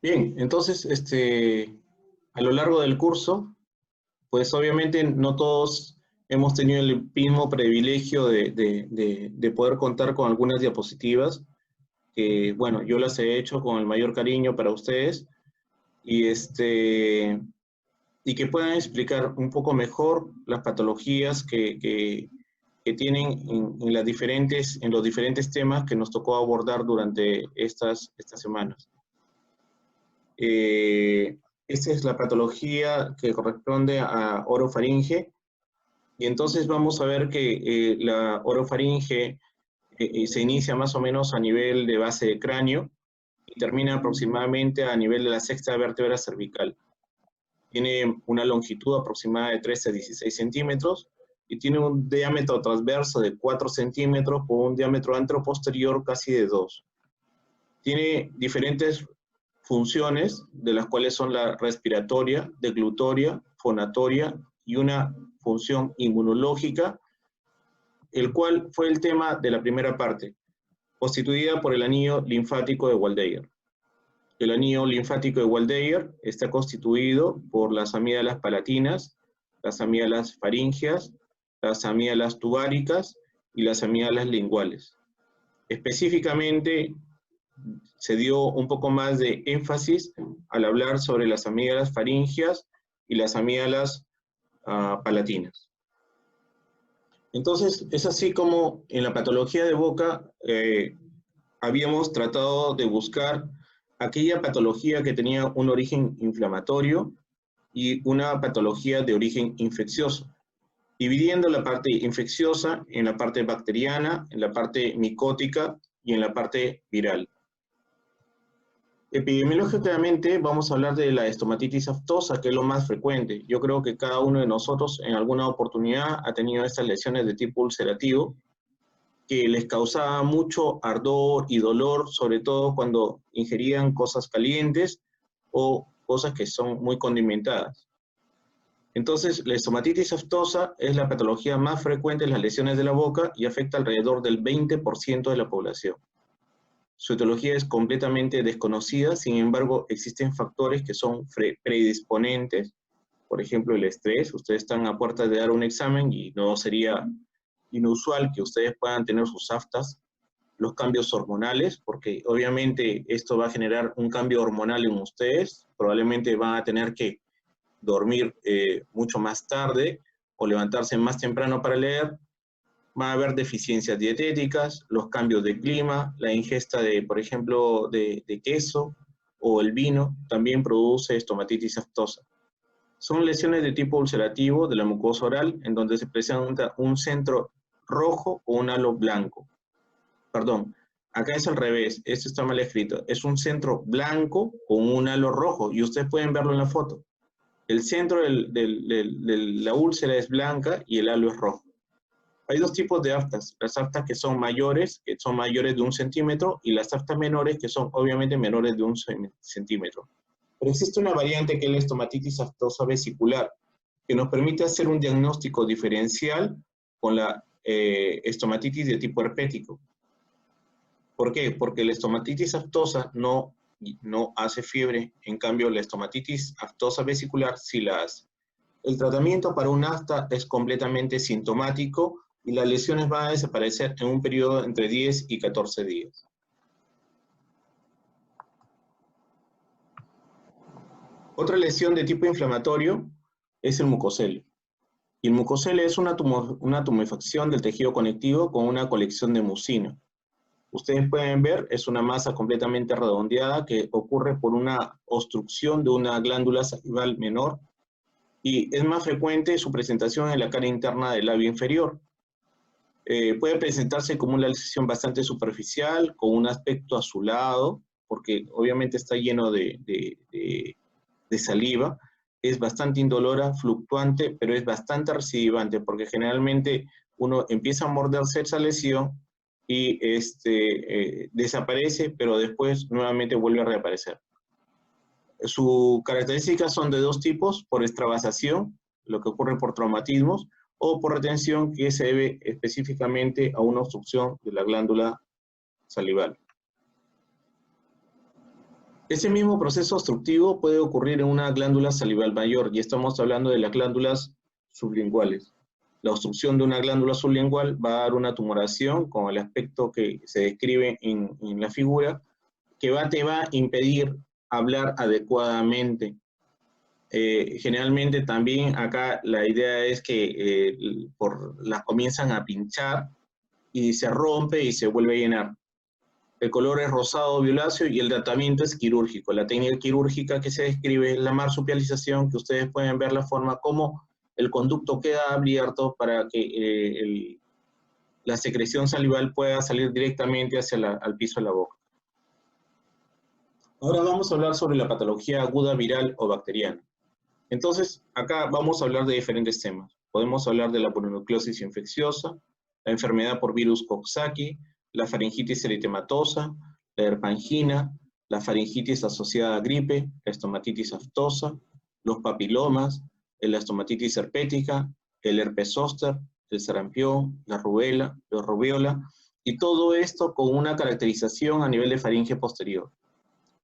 Bien, entonces, a lo largo del curso, pues obviamente no todos hemos tenido el mismo privilegio de poder contar con algunas diapositivas, que bueno, yo las he hecho con el mayor cariño para ustedes, y, y que puedan explicar un poco mejor las patologías que tienen en los diferentes temas que nos tocó abordar durante estas semanas. Esta es la patología que corresponde a orofaringe, y entonces vamos a ver que la orofaringe se inicia más o menos a nivel de base de cráneo y termina aproximadamente a nivel de la sexta vértebra cervical. Tiene una longitud aproximada de 13 a 16 centímetros y tiene un diámetro transverso de 4 centímetros con un diámetro anteroposterior casi de 2. Tiene diferentes funciones, de las cuales son la respiratoria, deglutoria, fonatoria y una función inmunológica, el cual fue el tema de la primera parte, constituida por el anillo linfático de Waldeyer. El anillo linfático de Waldeyer está constituido por las amígdalas palatinas, las amígdalas faríngeas, las amígdalas tubáricas y las amígdalas linguales. Específicamente, se dio un poco más de énfasis al hablar sobre las amígdalas faríngeas y las amígdalas palatinas. Entonces, es así como en la patología de boca habíamos tratado de buscar aquella patología que tenía un origen inflamatorio y una patología de origen infeccioso, dividiendo la parte infecciosa en la parte bacteriana, en la parte micótica y en la parte viral. Epidemiológicamente vamos a hablar de la estomatitis aftosa, que es lo más frecuente. Yo creo que cada uno de nosotros en alguna oportunidad ha tenido estas lesiones de tipo ulcerativo que les causaba mucho ardor y dolor, sobre todo cuando ingerían cosas calientes o cosas que son muy condimentadas. Entonces, la estomatitis aftosa es la patología más frecuente en las lesiones de la boca y afecta alrededor del 20% de la población. Su etiología es completamente desconocida, sin embargo, existen factores que son predisponentes, por ejemplo, el estrés. Ustedes están a puerta de dar un examen y no sería inusual que ustedes puedan tener sus aftas, los cambios hormonales, porque obviamente esto va a generar un cambio hormonal en ustedes, probablemente van a tener que dormir mucho más tarde o levantarse más temprano para leer. Va a haber deficiencias dietéticas, los cambios de clima, la ingesta de, por ejemplo, de queso o el vino también produce estomatitis aftosa. Son lesiones de tipo ulcerativo de la mucosa oral en donde se presenta un centro rojo o un halo blanco. Perdón, acá es al revés, esto está mal escrito. Es un centro blanco con un halo rojo y ustedes pueden verlo en la foto. El centro de la úlcera es blanca y el halo es rojo. Hay dos tipos de aftas, las aftas que son mayores de 1 centímetro, y las aftas menores, que son obviamente menores de 1 centímetro. Pero existe una variante que es la estomatitis aftosa vesicular, que nos permite hacer un diagnóstico diferencial con la estomatitis de tipo herpético. ¿Por qué? Porque la estomatitis aftosa no hace fiebre, en cambio la estomatitis aftosa vesicular sí la hace. El tratamiento para un afta es completamente sintomático y las lesiones van a desaparecer en un periodo entre 10 y 14 días. Otra lesión de tipo inflamatorio es el mucocelio. Y el mucocelio es una tumefacción del tejido conectivo con una colección de mucina. Ustedes pueden ver, es una masa completamente redondeada que ocurre por una obstrucción de una glándula salival menor, y es más frecuente su presentación en la cara interna del labio inferior. Puede presentarse como una lesión bastante superficial, con un aspecto azulado, porque obviamente está lleno de saliva. Es bastante indolora, fluctuante, pero es bastante recidivante, porque generalmente uno empieza a morderse esa lesión y desaparece, pero después nuevamente vuelve a reaparecer. Sus características son de dos tipos: por extravasación, lo que ocurre por traumatismos, o por retención, que se debe específicamente a una obstrucción de la glándula salival. Ese mismo proceso obstructivo puede ocurrir en una glándula salival mayor, y estamos hablando de las glándulas sublinguales. La obstrucción de una glándula sublingual va a dar una tumoración con el aspecto que se describe en la figura, que te va a impedir hablar adecuadamente. Generalmente también acá la idea es que las comienzan a pinchar y se rompe y se vuelve a llenar. El color es rosado violáceo y el tratamiento es quirúrgico. La técnica quirúrgica que se describe es la marsupialización, que ustedes pueden ver la forma como el conducto queda abierto para que la secreción salival pueda salir directamente hacia al piso de la boca. Ahora vamos a hablar sobre la patología aguda viral o bacteriana. Entonces, acá vamos a hablar de diferentes temas. Podemos hablar de la mononucleosis infecciosa, la enfermedad por virus Coxsackie, la faringitis eritematosa, la herpangina, la faringitis asociada a gripe, la estomatitis aftosa, los papilomas, la estomatitis herpética, el herpes zóster, el sarampión, la rubiola, y todo esto con una caracterización a nivel de faringe posterior.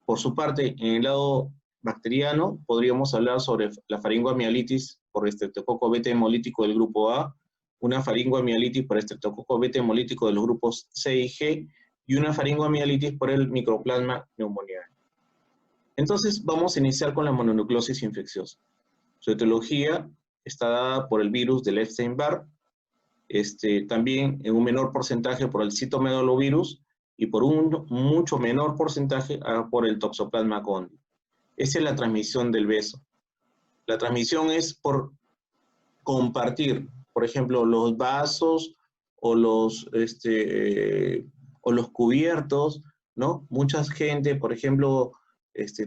Por su parte, en el lado bacteriano, podríamos hablar sobre la faringoamielitis por estreptococo beta hemolítico del grupo A, una faringoamielitis por estreptococo beta hemolítico de los grupos C y G, y una faringoamielitis por el microplasma pneumoniae. Entonces, vamos a iniciar con la mononucleosis infecciosa. Su etiología está dada por el virus del Epstein-Barr, también en un menor porcentaje por el citomegalovirus, y por un mucho menor porcentaje por el Toxoplasma gondii. Esa es la transmisión del beso. La transmisión es por compartir, por ejemplo, los vasos o los cubiertos, ¿no? Mucha gente, por ejemplo,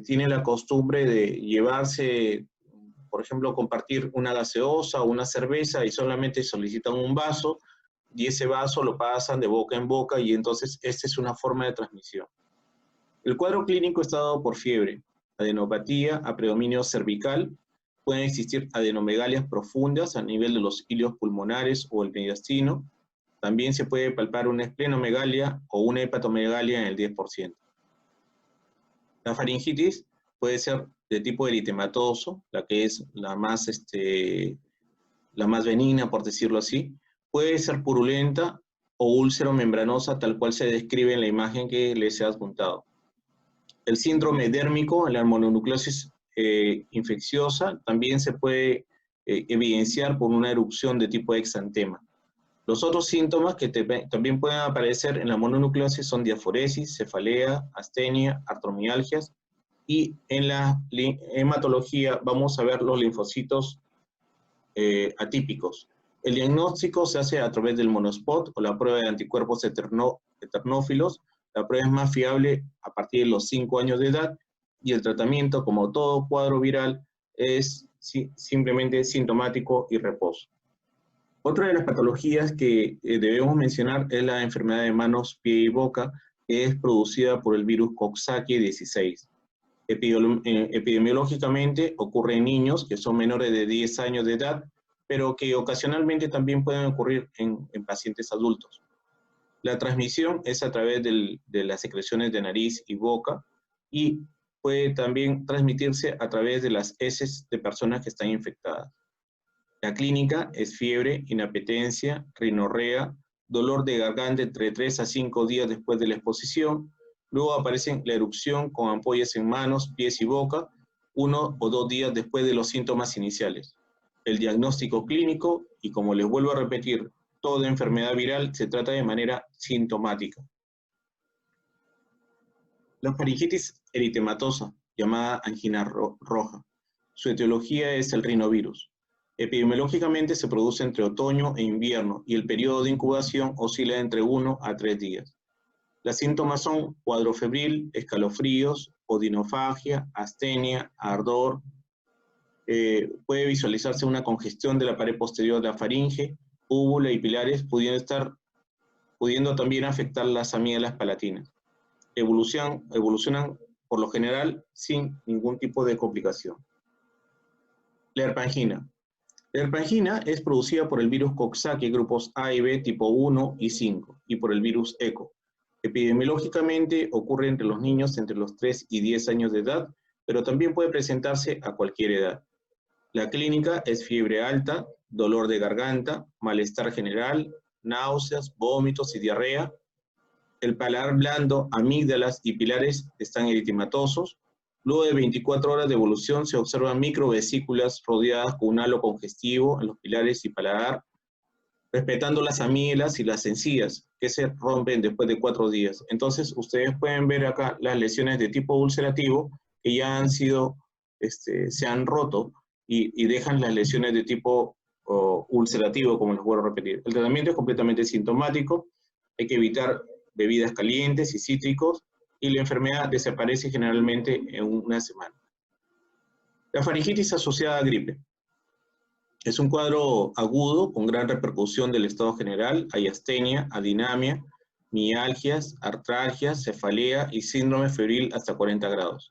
tiene la costumbre de llevarse, por ejemplo, compartir una gaseosa o una cerveza y solamente solicitan un vaso, y ese vaso lo pasan de boca en boca, y entonces esta es una forma de transmisión. El cuadro clínico está dado por fiebre, adenopatía a predominio cervical, pueden existir adenomegalias profundas a nivel de los ilios pulmonares o el mediastino, también se puede palpar una esplenomegalia o una hepatomegalia en el 10%. La faringitis puede ser de tipo eritematoso, la que es la más benigna, por decirlo así. Puede ser purulenta o úlcero-membranosa, tal cual se describe en la imagen que les he adjuntado. El síndrome dérmico, la mononucleosis infecciosa, también se puede evidenciar por una erupción de tipo exantema. Los otros síntomas que también pueden aparecer en la mononucleosis son diaforesis, cefalea, astenia, artromialgias, y en la hematología vamos a ver los linfocitos atípicos. El diagnóstico se hace a través del monospot o la prueba de anticuerpos eternófilos. La prueba es más fiable a partir de los 5 años de edad, y el tratamiento, como todo cuadro viral, es simplemente sintomático y reposo. Otra de las patologías que debemos mencionar es la enfermedad de manos, pie y boca, que es producida por el virus Coxsackie 16. Epidemiológicamente ocurre en niños que son menores de 10 años de edad, pero que ocasionalmente también pueden ocurrir en pacientes adultos. La transmisión es a través de las secreciones de nariz y boca, y puede también transmitirse a través de las heces de personas que están infectadas. La clínica es fiebre, inapetencia, rinorrea, dolor de garganta entre 3 a 5 días después de la exposición. Luego aparece la erupción con ampollas en manos, pies y boca, 1 o 2 días después de los síntomas iniciales. El diagnóstico clínico, y como les vuelvo a repetir, toda enfermedad viral se trata de manera sintomática. La faringitis eritematosa, llamada angina roja. Su etiología es el rinovirus. Epidemiológicamente se produce entre otoño e invierno, y el periodo de incubación oscila entre 1 a 3 días. Los síntomas son cuadro febril, escalofríos, odinofagia, astenia, ardor. Puede visualizarse una congestión de la pared posterior de la faringe, úvula y pilares, pudiendo también afectar las amígdalas palatinas. Evolucionan por lo general sin ningún tipo de complicación. La herpangina. La herpangina es producida por el virus Coxsackie grupos A y B tipo 1 y 5, y por el virus ECO. Epidemiológicamente ocurre entre los niños entre los 3 y 10 años de edad, pero también puede presentarse a cualquier edad. La clínica es fiebre alta, dolor de garganta, malestar general, náuseas, vómitos y diarrea. El paladar blando, amígdalas y pilares están eritematosos. Luego de 24 horas de evolución se observan microvesículas rodeadas con un halo congestivo en los pilares y paladar, respetando las amígdalas y las encías, que se rompen después de 4 días. Entonces, ustedes pueden ver acá las lesiones de tipo ulcerativo que ya han sido, se han roto y dejan las lesiones de tipo ulcerativo, como les vuelvo a repetir. El tratamiento es completamente sintomático, hay que evitar bebidas calientes y cítricos, y la enfermedad desaparece generalmente en una semana. La faringitis asociada a gripe. Es un cuadro agudo con gran repercusión del estado general. Hay astenia, adinamia, mialgias, artralgias, cefalea y síndrome febril hasta 40 grados.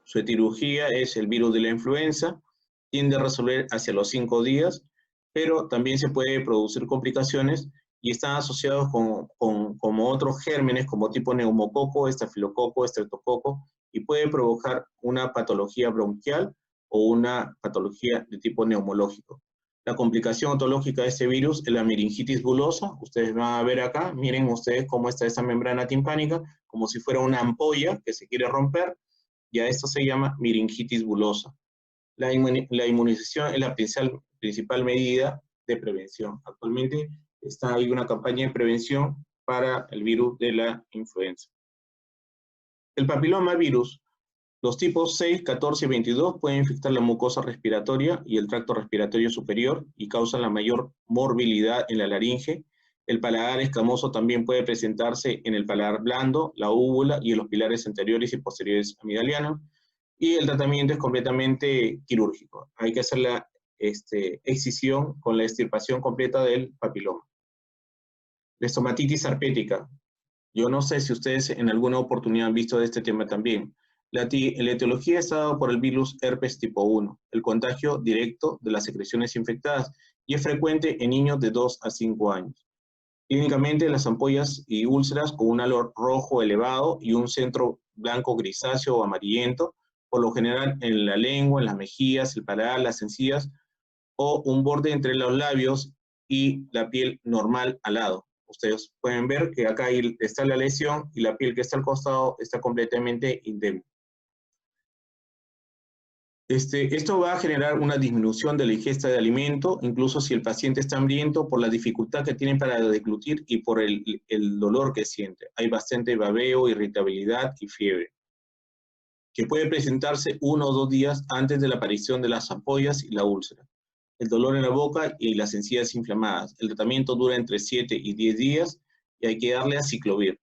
Su etiología es el virus de la influenza, tiende a resolver hacia los 5 días, pero también se puede producir complicaciones y están asociados con otros gérmenes como tipo neumococo, estafilococo, estreptococo, y puede provocar una patología bronquial o una patología de tipo neumológico. La complicación otológica de este virus es la meningitis bulosa. Ustedes van a ver acá, miren ustedes cómo está esa membrana timpánica, como si fuera una ampolla que se quiere romper, y a esto se llama meningitis bulosa. La inmunización es la principal medida de prevención. Actualmente hay una campaña de prevención para el virus de la influenza. El papiloma virus. Los tipos 6, 14 y 22 pueden infectar la mucosa respiratoria y el tracto respiratorio superior y causan la mayor morbilidad en la laringe. El paladar escamoso también puede presentarse en el paladar blando, la úvula y en los pilares anteriores y posteriores amigdalianos. Y el tratamiento es completamente quirúrgico. Hay que hacer la excisión con la extirpación completa del papiloma. La estomatitis herpética. Yo no sé si ustedes en alguna oportunidad han visto de este tema también. La etiología está dada por el virus herpes tipo 1, el contagio directo de las secreciones infectadas, y es frecuente en niños de 2 a 5 años. Clínicamente, las ampollas y úlceras con un halo rojo elevado y un centro blanco grisáceo o amarillento, por lo general en la lengua, en las mejillas, el paladar, las encías, o un borde entre los labios y la piel normal al lado. Ustedes pueden ver que acá está la lesión y la piel que está al costado está completamente indemne. Esto va a generar una disminución de la ingesta de alimento, incluso si el paciente está hambriento, por la dificultad que tiene para deglutir y por el dolor que siente. Hay bastante babeo, irritabilidad y fiebre, que puede presentarse 1 o 2 días antes de la aparición de las ampollas y la úlcera. El dolor en la boca y las encías inflamadas. El tratamiento dura entre 7 y 10 días y hay que darle aciclovir,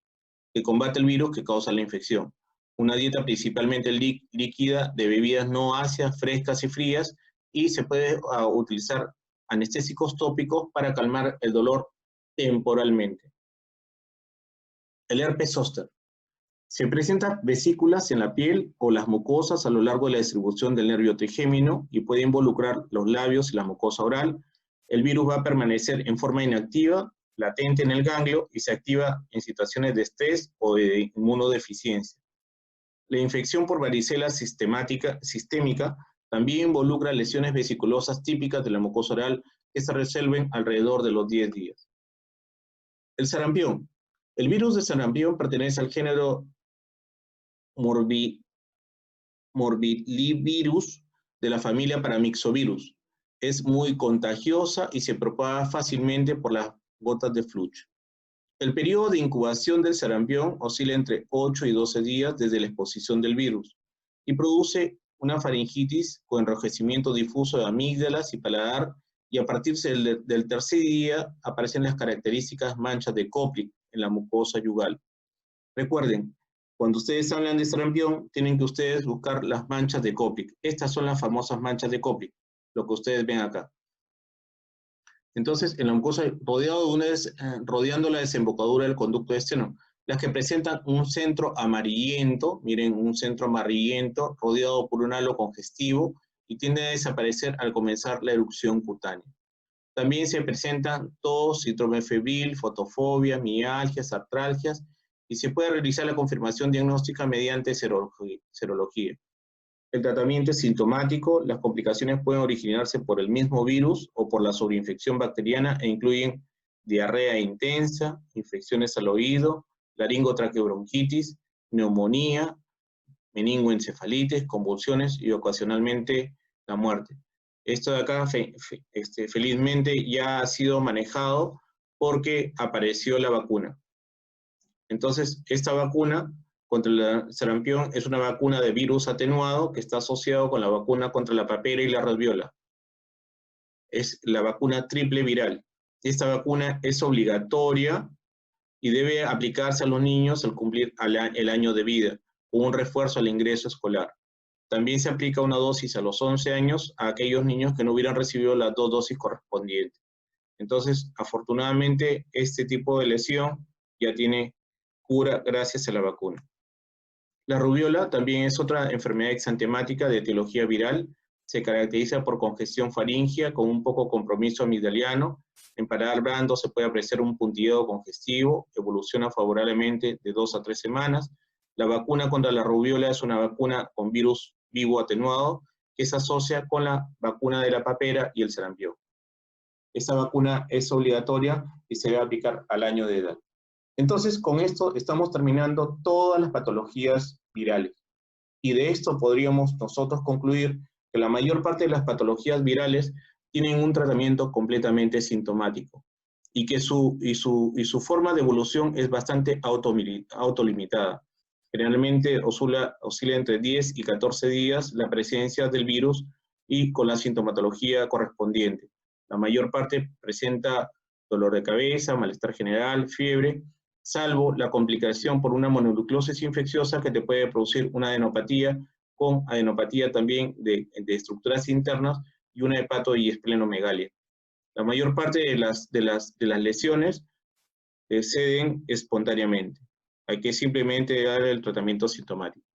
que combate el virus que causa la infección. Una dieta principalmente líquida de bebidas no ácidas, frescas y frías, y se puede utilizar anestésicos tópicos para calmar el dolor temporalmente. El herpes zóster. Se presentan vesículas en la piel o las mucosas a lo largo de la distribución del nervio trigémino y puede involucrar los labios y la mucosa oral. El virus va a permanecer en forma inactiva, latente en el ganglio y se activa en situaciones de estrés o de inmunodeficiencia. La infección por varicela sistémica también involucra lesiones vesiculosas típicas de la mucosa oral que se resuelven alrededor de los 10 días. El sarampión. El virus de sarampión pertenece al género Morbillivirus de la familia Paramyxovirus. Es muy contagiosa y se propaga fácilmente por las gotas de flujo. El periodo de incubación del sarampión oscila entre 8 y 12 días desde la exposición del virus y produce una faringitis con enrojecimiento difuso de amígdalas y paladar, y a partir del tercer día aparecen las características manchas de Koplik en la mucosa yugal. Recuerden, cuando ustedes hablan de sarampión, tienen que ustedes buscar las manchas de Koplik. Estas son las famosas manchas de Koplik, lo que ustedes ven acá. Entonces, en la mucosa, rodeando la desembocadura del conducto externo, las que presentan un centro amarillento, miren, un centro amarillento rodeado por un halo congestivo y tiende a desaparecer al comenzar la erupción cutánea. También se presentan tos, síndrome febril, fotofobia, mialgias, artralgias y se puede realizar la confirmación diagnóstica mediante serología. El tratamiento es sintomático, las complicaciones pueden originarse por el mismo virus o por la sobreinfección bacteriana e incluyen diarrea intensa, infecciones al oído, laringotraqueobronquitis, neumonía, meningoencefalitis, convulsiones y ocasionalmente la muerte. Esto de acá felizmente ya ha sido manejado porque apareció la vacuna. Entonces, esta vacuna contra el sarampión es una vacuna de virus atenuado que está asociado con la vacuna contra la papera y la rabiola. Es la vacuna triple viral. Esta vacuna es obligatoria y debe aplicarse a los niños al cumplir el año de vida, con un refuerzo al ingreso escolar. También se aplica una dosis a los 11 años a aquellos niños que no hubieran recibido las 2 dosis correspondientes. Entonces, afortunadamente, este tipo de lesión ya tiene cura gracias a la vacuna. La rubiola también es otra enfermedad exantemática de etiología viral. Se caracteriza por congestión faríngea con un poco compromiso amigdaliano. En paladar blando se puede apreciar un puntilleo congestivo, evoluciona favorablemente de 2 a 3 semanas. La vacuna contra la rubiola es una vacuna con virus vivo atenuado que se asocia con la vacuna de la papera y el sarampión. Esta vacuna es obligatoria y se debe aplicar al año de edad. Entonces, con esto estamos terminando todas las patologías virales. Y de esto podríamos nosotros concluir que la mayor parte de las patologías virales tienen un tratamiento completamente sintomático y que su forma de evolución es bastante autolimitada. Generalmente oscila entre 10 y 14 días la presencia del virus y con la sintomatología correspondiente. La mayor parte presenta dolor de cabeza, malestar general, fiebre, salvo la complicación por una mononucleosis infecciosa que te puede producir una adenopatía, con adenopatía también de estructuras internas y una hepato- y esplenomegalia. La mayor parte de las lesiones ceden espontáneamente. Hay que simplemente dar el tratamiento sintomático.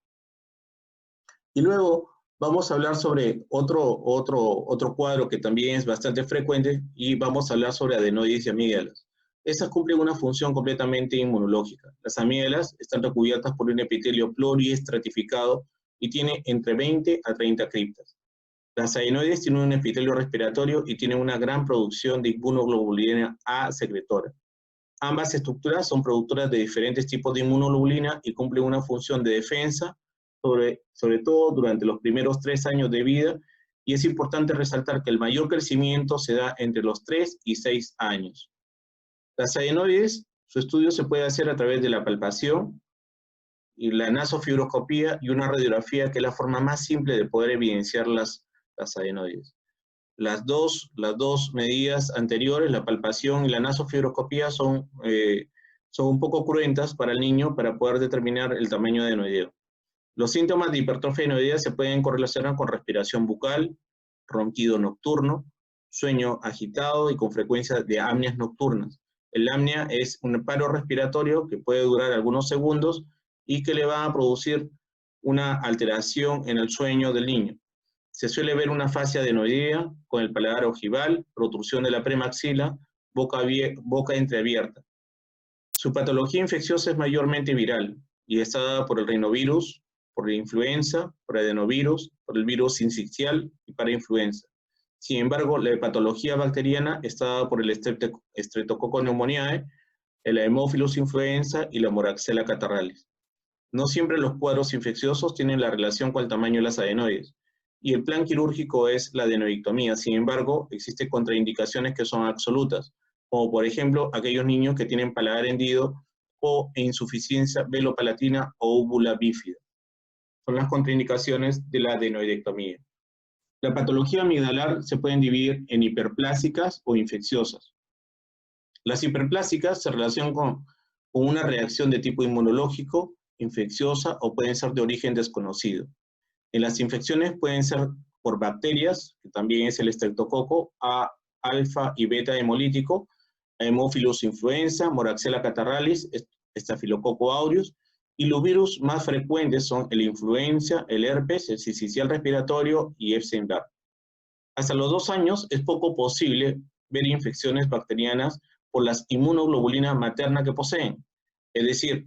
Y luego vamos a hablar sobre otro cuadro que también es bastante frecuente y vamos a hablar sobre adenoides y amígdalas. Estas cumplen una función completamente inmunológica. Las amígdalas están recubiertas por un epitelio pluriestratificado y tiene entre 20 a 30 criptas. Las adenoides tienen un epitelio respiratorio y tienen una gran producción de inmunoglobulina A secretora. Ambas estructuras son productoras de diferentes tipos de inmunoglobulina y cumplen una función de defensa, sobre todo durante los primeros 3 años de vida, y es importante resaltar que el mayor crecimiento se da entre los 3 y 6 años. Las adenoides, su estudio se puede hacer a través de la palpación y la nasofibroscopía y una radiografía, que es la forma más simple de poder evidenciar las adenoides. Las dos medidas anteriores, la palpación y la nasofibroscopía, son un poco cruentas para el niño para poder determinar el tamaño adenoideo. Los síntomas de hipertrofia adenoidea se pueden correlacionar con respiración bucal, ronquido nocturno, sueño agitado y con frecuencia de apneas nocturnas. El apnea es un paro respiratorio que puede durar algunos segundos y que le va a producir una alteración en el sueño del niño. Se suele ver una fascia adenoidea con el paladar ojival, protrusión de la premaxila, boca entreabierta. Su patología infecciosa es mayormente viral y está dada por el rinovirus, por la influenza, por adenovirus, por el virus sincicial y parainfluenza. Sin embargo, la patología bacteriana está dada por el Streptococcus pneumoniae, el Haemophilus influenza y la Moraxella catarrhalis. No siempre los cuadros infecciosos tienen la relación con el tamaño de las adenoides, y el plan quirúrgico es la adenoidectomía. Sin embargo, existen contraindicaciones que son absolutas, como por ejemplo aquellos niños que tienen paladar hendido o insuficiencia velopalatina o úvula bífida. Son las contraindicaciones de la adenoidectomía. La patología amigdalar se pueden dividir en hiperplásicas o infecciosas. Las hiperplásicas se relacionan con una reacción de tipo inmunológico, infecciosa o pueden ser de origen desconocido. En las infecciones pueden ser por bacterias, que también es el estreptococo, A, alfa y beta hemolítico, Haemophilus influenza, Moraxella catarrhalis, Staphylococcus aureus, y los virus más frecuentes son el influenza, el herpes, el sincicial respiratorio y Epstein-Barr. Hasta los 2 años es poco posible ver infecciones bacterianas por las inmunoglobulinas maternas que poseen. Es decir,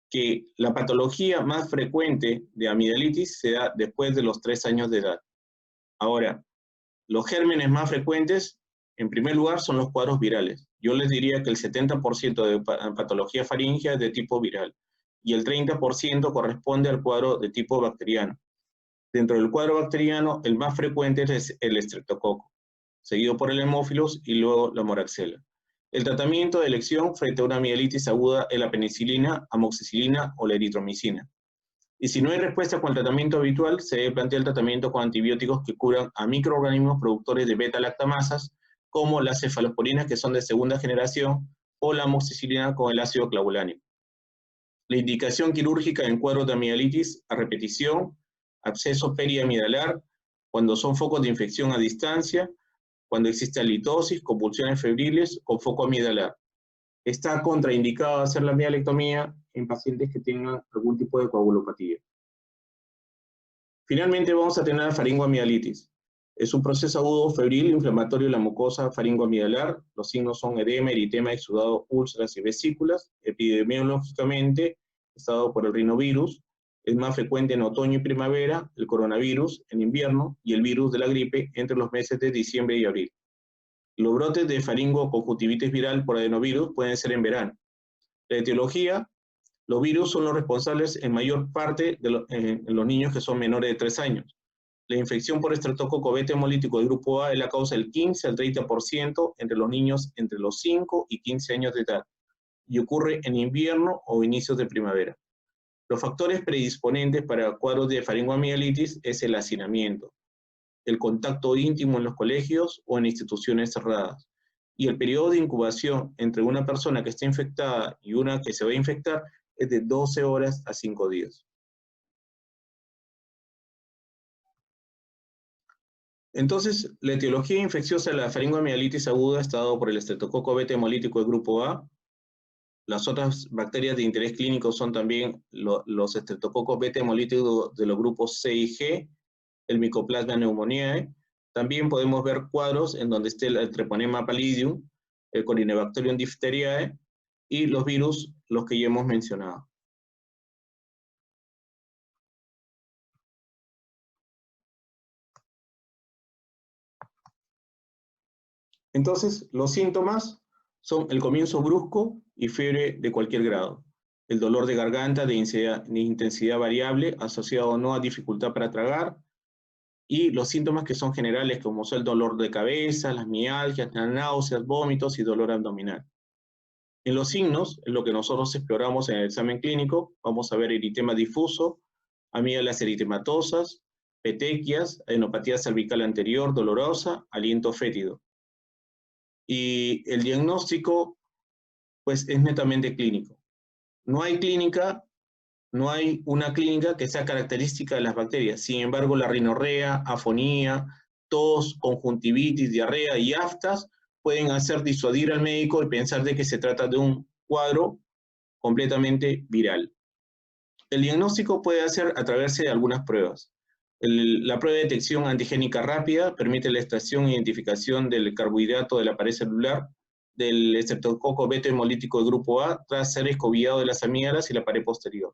que la patología más frecuente de amigdalitis se da después de los 3 años de edad. Ahora, los gérmenes más frecuentes, en primer lugar, son los cuadros virales. Yo les diría que el 70% de patología faríngea es de tipo viral y el 30% corresponde al cuadro de tipo bacteriano. Dentro del cuadro bacteriano, el más frecuente es el estreptococo, seguido por el hemófilos y luego la moraxela. El tratamiento de elección frente a una amigdalitis aguda es la penicilina, amoxicilina o la eritromicina. Y si no hay respuesta con el tratamiento habitual, se debe plantear el tratamiento con antibióticos que curan a microorganismos productores de beta-lactamasas, como las cefalosporinas que son de segunda generación, o la amoxicilina con el ácido clavulánico. La indicación quirúrgica en cuadros de amigdalitis a repetición, absceso periamidalar, cuando son focos de infección a distancia, cuando existe halitosis, convulsiones febriles o foco amidalar. Está contraindicado hacer la amidalectomía en pacientes que tengan algún tipo de coagulopatía. Finalmente vamos a tener la faringoamigdalitis. Es un proceso agudo febril inflamatorio de la mucosa faringoamidalar. Los signos son edema, eritema, exudado, úlceras y vesículas. Epidemiológicamente está dado por el rinovirus. Es más frecuente en otoño y primavera, el coronavirus en invierno y el virus de la gripe entre los meses de diciembre y abril. Los brotes de faringoconjuntivitis viral por adenovirus pueden ser en verano. La etiología: los virus son los responsables en mayor parte en los niños que son menores de 3 años. La infección por estreptococo beta hemolítico de grupo A es la causa del 15 al 30% entre los niños entre los 5 y 15 años de edad y ocurre en invierno o inicios de primavera. Los factores predisponentes para cuadros de faringoamigdalitis es el hacinamiento, el contacto íntimo en los colegios o en instituciones cerradas, y el periodo de incubación entre una persona que está infectada y una que se va a infectar es de 12 horas a 5 días. Entonces, la etiología infecciosa de la faringoamigdalitis aguda está dado por el estreptococo beta hemolítico de grupo A. Las otras bacterias de interés clínico son también los estreptococos beta hemolíticos de los grupos C y G, el Mycoplasma pneumoniae. También podemos ver cuadros en donde esté el Treponema pallidum, el Corynebacterium diphtheriae y los virus, los que ya hemos mencionado. Entonces, los síntomas son el comienzo brusco y fiebre de cualquier grado, el dolor de garganta de intensidad variable asociado o no a dificultad para tragar, y los síntomas que son generales, como son el dolor de cabeza, las mialgias, las náuseas, vómitos y dolor abdominal. En los signos, en lo que nosotros exploramos en el examen clínico, vamos a ver eritema difuso, amígdalas eritematosas, petequias, adenopatía cervical anterior dolorosa, aliento fétido. Y el diagnóstico, pues, es netamente clínico. No hay una clínica que sea característica de las bacterias. Sin embargo, la rinorrea, afonía, tos, conjuntivitis, diarrea y aftas pueden hacer disuadir al médico y pensar de que se trata de un cuadro completamente viral. El diagnóstico puede hacer a través de algunas pruebas. La prueba de detección antigénica rápida permite la extracción e identificación del carbohidrato de la pared celular del estreptococo beta hemolítico de grupo A tras ser escobillado de las amígdalas y la pared posterior.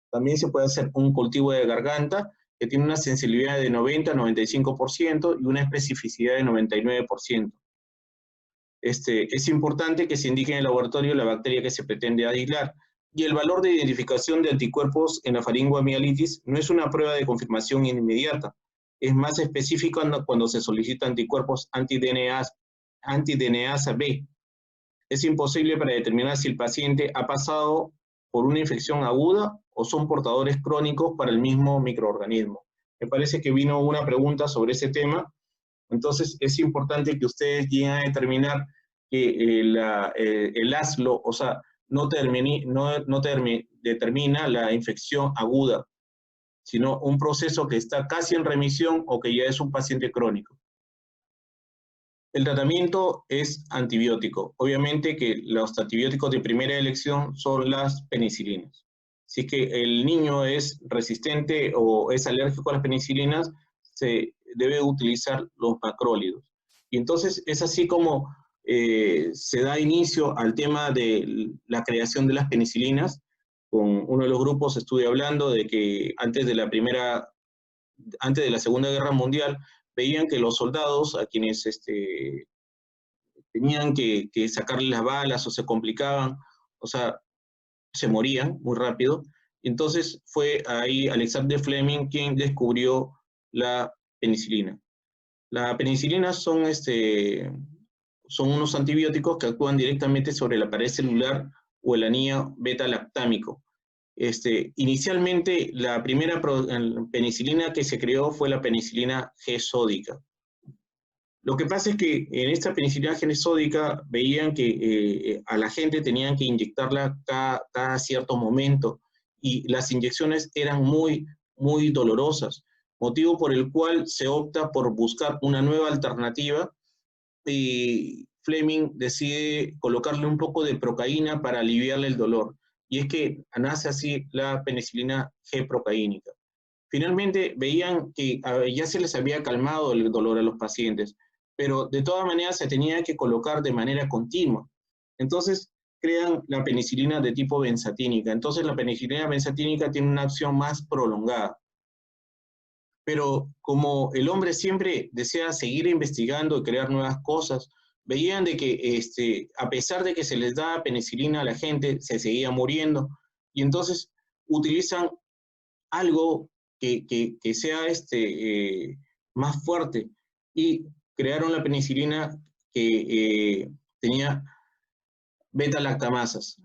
También se puede hacer un cultivo de garganta que tiene una sensibilidad de 90 a 95% y una especificidad de 99%. Es importante que se indique en el laboratorio la bacteria que se pretende aislar. Y el valor de identificación de anticuerpos en la faringoamigdalitis no es una prueba de confirmación inmediata. Es más específico cuando se solicitan anticuerpos anti-DNase B. Es imposible para determinar si el paciente ha pasado por una infección aguda o son portadores crónicos para el mismo microorganismo. Me parece que vino una pregunta sobre ese tema. Entonces, es importante que ustedes lleguen a determinar que el ASLO, o sea, no determina la infección aguda, sino un proceso que está casi en remisión o que ya es un paciente crónico. El tratamiento es antibiótico. Obviamente que los antibióticos de primera elección son las penicilinas. Si es que el niño es resistente o es alérgico a las penicilinas, se debe utilizar los macrólidos. Y entonces es así como se da inicio al tema de la creación de las penicilinas, con uno de los grupos estuve hablando de que antes de la Segunda Guerra Mundial, veían que los soldados a quienes tenían que sacarle las balas o se complicaban, o sea, se morían muy rápido. Entonces fue ahí Alexander Fleming quien descubrió la penicilina. La penicilina son unos antibióticos que actúan directamente sobre la pared celular o el anillo beta-lactámico. Inicialmente, la primera penicilina que se creó fue la penicilina G-sódica. Lo que pasa es que en esta penicilina G-sódica veían que a la gente tenían que inyectarla cada cierto momento y las inyecciones eran muy, muy dolorosas, motivo por el cual se opta por buscar una nueva alternativa y Fleming decide colocarle un poco de procaína para aliviarle el dolor. Y es que nace así la penicilina G-procaínica. Finalmente veían que ya se les había calmado el dolor a los pacientes, pero de todas maneras se tenía que colocar de manera continua. Entonces crean la penicilina de tipo benzatínica. Entonces la penicilina benzatínica tiene una acción más prolongada. Pero como el hombre siempre desea seguir investigando y crear nuevas cosas, veían de que a pesar de que se les da penicilina a la gente, se seguía muriendo, y entonces utilizan algo que sea más fuerte, y crearon la penicilina que tenía beta-lactamasas.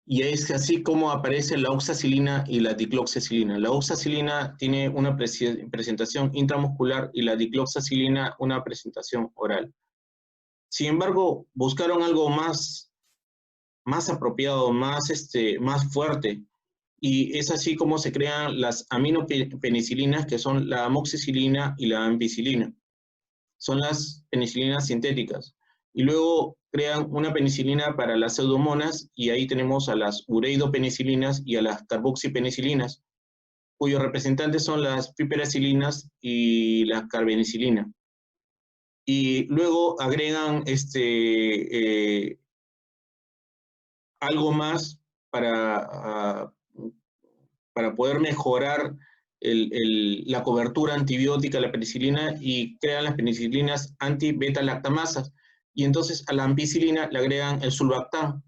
Y es así como aparece la oxacilina y la dicloxacilina. La oxacilina tiene una presentación intramuscular y la dicloxacilina una presentación oral. Sin embargo, buscaron algo más apropiado, más fuerte, y es así como se crean las aminopenicilinas, que son la amoxicilina y la ampicilina. Son las penicilinas sintéticas. Y luego crean una penicilina para las pseudomonas, y ahí tenemos a las ureidopenicilinas y a las carboxipenicilinas, cuyos representantes son las piperacilinas y la carbenicilina. Y luego agregan algo más para, para poder mejorar la cobertura antibiótica de la penicilina, y crean las penicilinas anti-beta-lactamasas. Y entonces a la ampicilina le agregan el sulbactam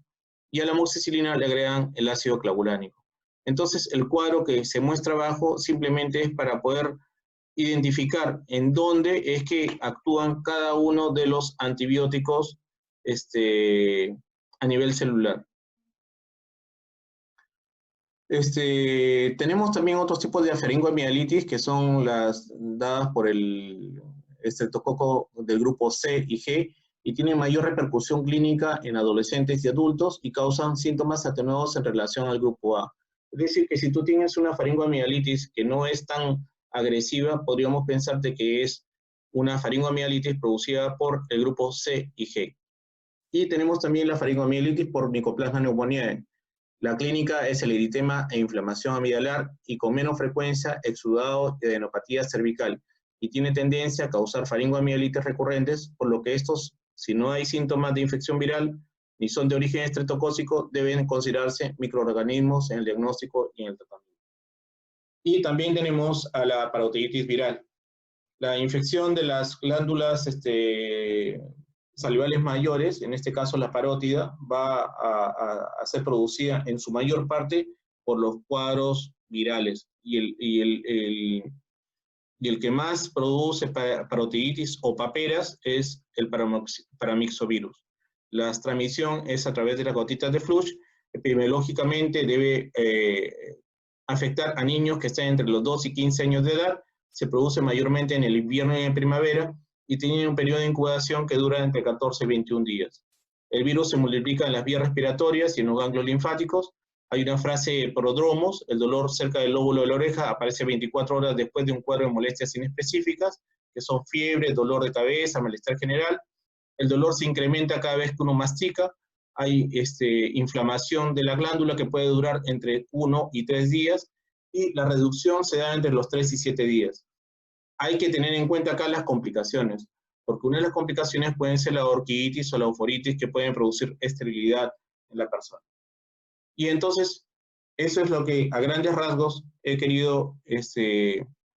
y a la amoxicilina le agregan el ácido clavulánico. Entonces el cuadro que se muestra abajo simplemente es para poder identificar en dónde es que actúan cada uno de los antibióticos a nivel celular. Tenemos también otros tipos de faringoamielitis, que son las dadas por el estreptococo del grupo C y G, y tienen mayor repercusión clínica en adolescentes y adultos y causan síntomas atenuados en relación al grupo A. Es decir, que si tú tienes una faringoamielitis que no es tan agresiva, podríamos pensarte que es una faringoamielitis producida por el grupo C y G. Y tenemos también la faringoamielitis por Mycoplasma pneumoniae. La clínica es el eritema e inflamación amidalar, y con menos frecuencia exudado y adenopatía cervical, y tiene tendencia a causar faringoamielitis recurrentes, por lo que estos, si no hay síntomas de infección viral ni son de origen estreptocócico, deben considerarse microorganismos en el diagnóstico y en el tratamiento. Y también tenemos a la parotiditis viral. La infección de las glándulas salivales mayores, en este caso la parótida, va a ser producida en su mayor parte por los cuadros virales. Y el que más produce parotiditis o paperas es el paramyxovirus. La transmisión es a través de las gotitas de flush. Epidemiológicamente debe afectar a niños que están entre los 2 y 15 años de edad. Se produce mayormente en el invierno y en primavera, y tiene un periodo de incubación que dura entre 14 y 21 días. El virus se multiplica en las vías respiratorias y en los ganglios linfáticos. Hay una frase prodromos: el dolor cerca del lóbulo de la oreja aparece 24 horas después de un cuadro de molestias inespecíficas, que son fiebre, dolor de cabeza, malestar general. El dolor se incrementa cada vez que uno mastica. Hay inflamación de la glándula que puede durar entre 1 y 3 días, y la reducción se da entre los 3 y 7 días. Hay que tener en cuenta acá las complicaciones, porque una de las complicaciones pueden ser la orquiditis o la euforitis, que pueden producir esterilidad en la persona. Y entonces, eso es lo que a grandes rasgos he querido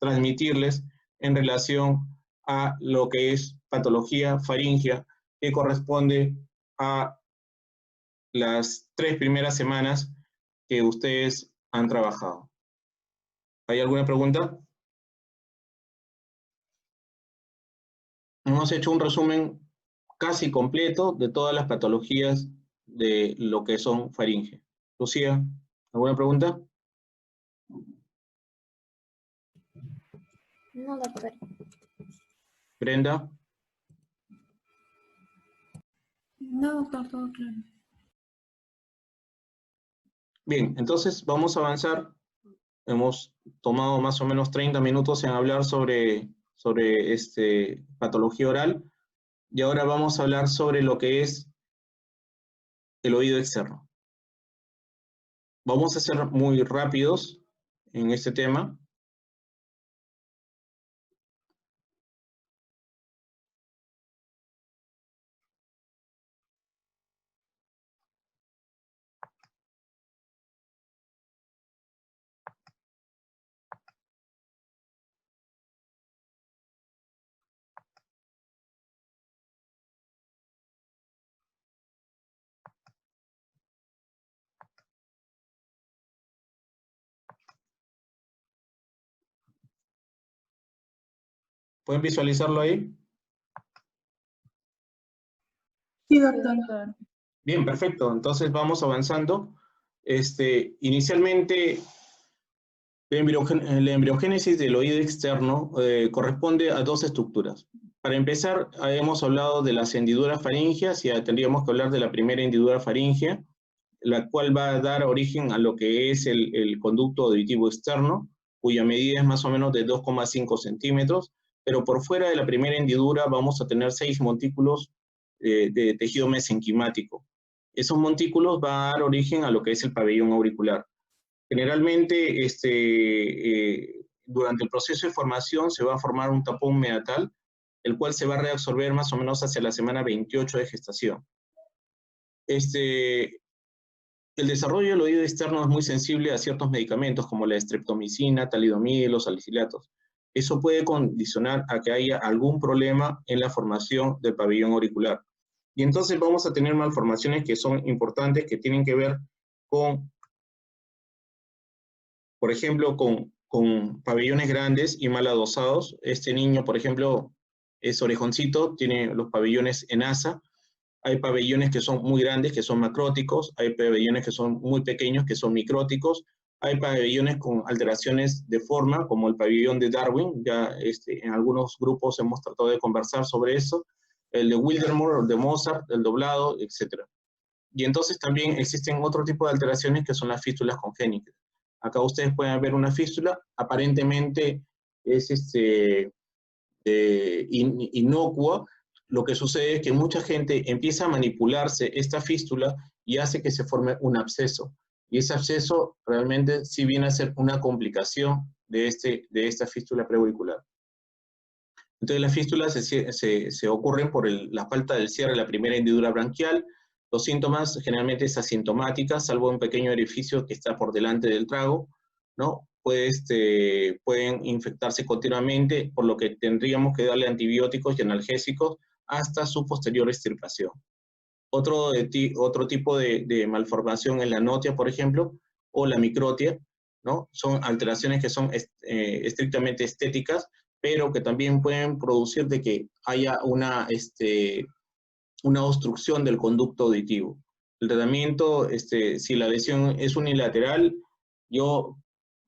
transmitirles en relación a lo que es patología faríngea, que corresponde a las 3 primeras semanas que ustedes han trabajado. ¿Hay alguna pregunta? Hemos hecho un resumen casi completo de todas las patologías de lo que son faringe. Lucía, ¿alguna pregunta? No, doctor. Brenda. No, doctor, todo claro. Bien, entonces vamos a avanzar. Hemos tomado más o menos 30 minutos en hablar sobre patología oral, y ahora vamos a hablar sobre lo que es el oído externo. Vamos a ser muy rápidos en este tema. ¿Pueden visualizarlo ahí? Sí, doctor. Bien, perfecto. Entonces vamos avanzando. Inicialmente, la embriogénesis del oído externo corresponde a dos estructuras. Para empezar, hemos hablado de las hendiduras faringeas y tendríamos que hablar de la primera hendidura faríngea, la cual va a dar origen a lo que es el conducto auditivo externo, cuya medida es más o menos de 2,5 centímetros, pero por fuera de la primera hendidura vamos a tener 6 montículos de tejido mesenquimático. Esos montículos van a dar origen a lo que es el pabellón auricular. Generalmente, durante el proceso de formación se va a formar un tapón meatal, el cual se va a reabsorber más o menos hacia la semana 28 de gestación. El desarrollo del oído externo es muy sensible a ciertos medicamentos como la streptomicina, talidomida y los salicilatos. Eso puede condicionar a que haya algún problema en la formación del pabellón auricular. Y entonces vamos a tener malformaciones que son importantes, que tienen que ver con, por ejemplo, con pabellones grandes y mal adosados. Este niño, por ejemplo, es orejoncito, tiene los pabellones en asa. Hay pabellones que son muy grandes, que son macróticos, hay pabellones que son muy pequeños, que son micróticos, hay pabellones con alteraciones de forma, como el pabellón de Darwin, ya en algunos grupos hemos tratado de conversar sobre eso, el de Wildermuth, el de Mozart, el doblado, etc. Y entonces también existen otro tipo de alteraciones que son las fístulas congénitas. Acá ustedes pueden ver una fístula, aparentemente es inocua. Lo que sucede es que mucha gente empieza a manipularse esta fístula y hace que se forme un absceso. Y ese absceso realmente sí viene a ser una complicación de esta fístula preauricular. Entonces las fístulas se ocurren por la falta del cierre de la primera hendidura branquial. Los síntomas generalmente es asintomática, salvo un pequeño orificio que está por delante del trago, ¿no? Pueden infectarse continuamente, por lo que tendríamos que darle antibióticos y analgésicos hasta su posterior extirpación. Otro tipo de malformación es la notia, por ejemplo, o la microtia, ¿no? Son alteraciones que son estrictamente estéticas, pero que también pueden producir de que haya una obstrucción del conducto auditivo. El tratamiento, si la lesión es unilateral, yo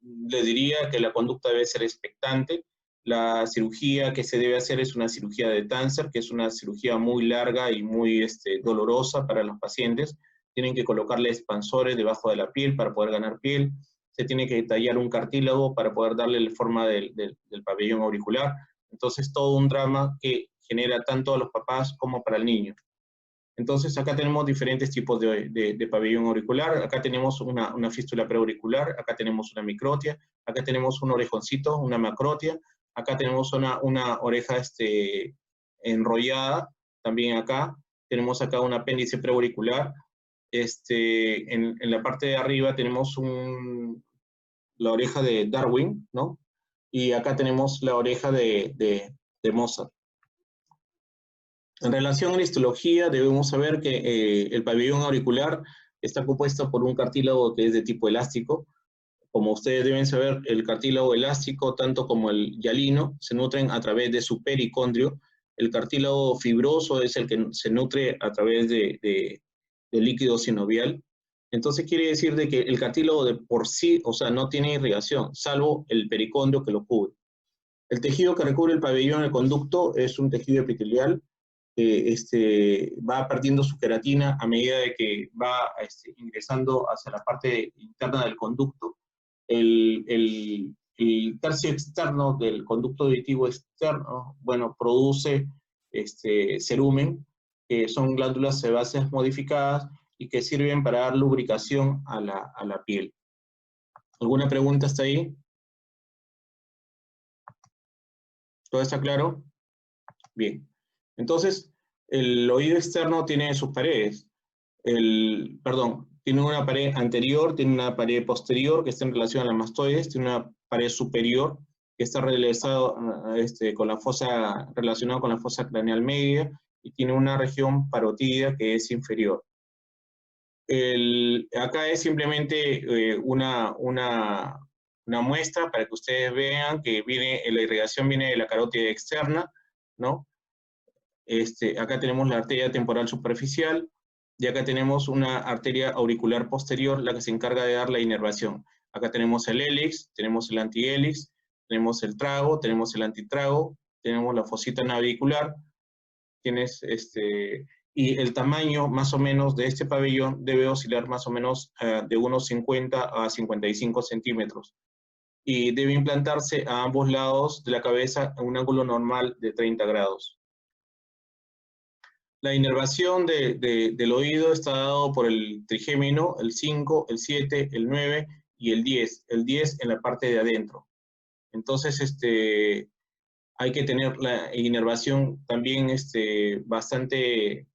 le diría que la conducta debe ser expectante. La cirugía que se debe hacer es una cirugía de Tanser, que es una cirugía muy larga y muy dolorosa para los pacientes. Tienen que colocarle expansores debajo de la piel para poder ganar piel. Se tiene que tallar un cartílago para poder darle la forma del pabellón auricular. Entonces, todo un drama que genera tanto a los papás como para el niño. Entonces, acá tenemos diferentes tipos de pabellón auricular. Acá tenemos una fístula preauricular, acá tenemos una microtia, acá tenemos un orejoncito, una macrotia, acá tenemos una oreja enrollada, también acá. Tenemos acá un apéndice preauricular. en la parte de arriba tenemos la oreja de Darwin, ¿no? Y acá tenemos la oreja de Mozart. En relación a la histología, debemos saber que el pabellón auricular está compuesto por un cartílago que es de tipo elástico. Como ustedes deben saber, el cartílago elástico, tanto como el hialino, se nutren a través de su pericondrio. El cartílago fibroso es el que se nutre a través del líquido sinovial. Entonces quiere decir de que el cartílago de por sí, o sea, no tiene irrigación, salvo el pericondrio que lo cubre. El tejido que recubre el pabellón, el conducto, es un tejido epitelial que va perdiendo su queratina a medida de que va ingresando hacia la parte interna del conducto. El tercio externo del conducto auditivo externo, bueno, produce cerumen, que son glándulas sebáceas modificadas y que sirven para dar lubricación a la piel. ¿Alguna pregunta hasta ahí? ¿Todo está claro? Bien. Entonces, el oído externo tiene sus paredes. Tiene una pared anterior, tiene una pared posterior que está en relación a las mastoides, tiene una pared superior que está relacionada con la fosa craneal media y tiene una región parótida que es inferior. Acá es simplemente una muestra para que ustedes vean que la irrigación viene de la carótida externa, ¿no? Acá tenemos la arteria temporal superficial y acá tenemos una arteria auricular posterior, la que se encarga de dar la inervación. Acá tenemos el hélix, tenemos el antihélix, tenemos el trago, tenemos el antitrago, tenemos la fosita navicular, y el tamaño más o menos de este pabellón debe oscilar más o menos de unos 50 a 55 centímetros. Y debe implantarse a ambos lados de la cabeza en un ángulo normal de 30 grados. La inervación del oído está dado por el trigémino, el 5, el 7, el 9 y el 10. El 10 en la parte de adentro. Entonces, hay que tener la inervación también bastante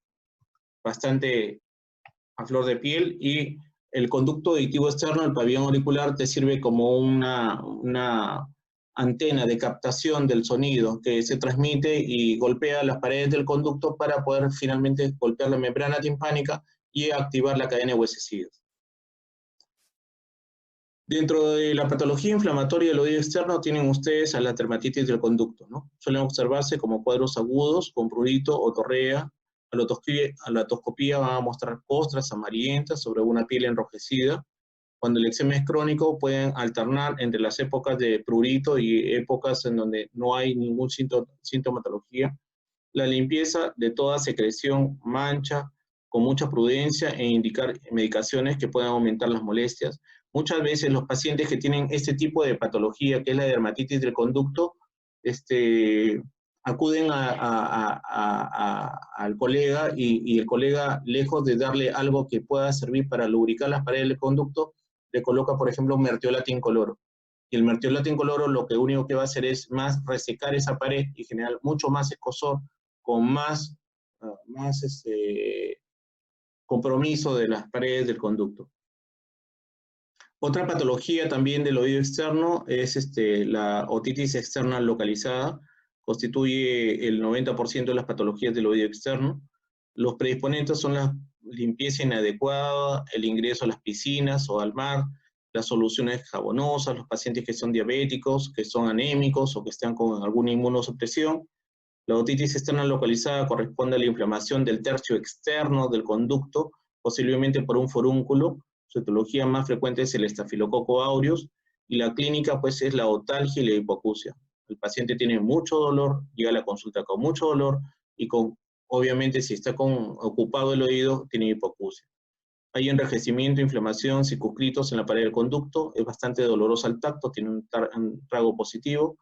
a flor de piel, y el conducto auditivo externo, el pabellón auricular, te sirve como una antena de captación del sonido que se transmite y golpea las paredes del conducto para poder finalmente golpear la membrana timpánica y activar la cadena de huesecidos. Dentro de la patología inflamatoria del oído externo tienen ustedes a la dermatitis del conducto, ¿no? Suelen observarse como cuadros agudos con prurito o torrea. A la otoscopía van a mostrar costras amarillentas sobre una piel enrojecida. Cuando el eczema es crónico, pueden alternar entre las épocas de prurito y épocas en donde no hay ningún sintomatología. La limpieza de toda secreción, mancha, con mucha prudencia, e indicar medicaciones que puedan aumentar las molestias. Muchas veces los pacientes que tienen este tipo de patología, que es la dermatitis del conducto, acuden al colega y el colega, lejos de darle algo que pueda servir para lubricar las paredes del conducto, le coloca, por ejemplo, mertiolate incoloro. Y el mertiolate incoloro lo que único que va a hacer es más resecar esa pared y generar mucho más escozor, con más compromiso de las paredes del conducto. Otra patología también del oído externo es la otitis externa localizada. Constituye el 90% de las patologías del oído externo. Los predisponentes son la limpieza inadecuada, el ingreso a las piscinas o al mar, las soluciones jabonosas, los pacientes que son diabéticos, que son anémicos o que están con alguna inmunosupresión. La otitis externa localizada corresponde a la inflamación del tercio externo del conducto, posiblemente por un forúnculo. Su etiología más frecuente es el estafilococo aureus, y la clínica pues es la otalgia y la hipoacusia. El paciente tiene mucho dolor, llega a la consulta con mucho dolor y obviamente si está ocupado el oído, tiene hipoacusia. Hay enrejecimiento, inflamación, circunscritos en la pared del conducto, es bastante doloroso al tacto, tiene un trago positivo,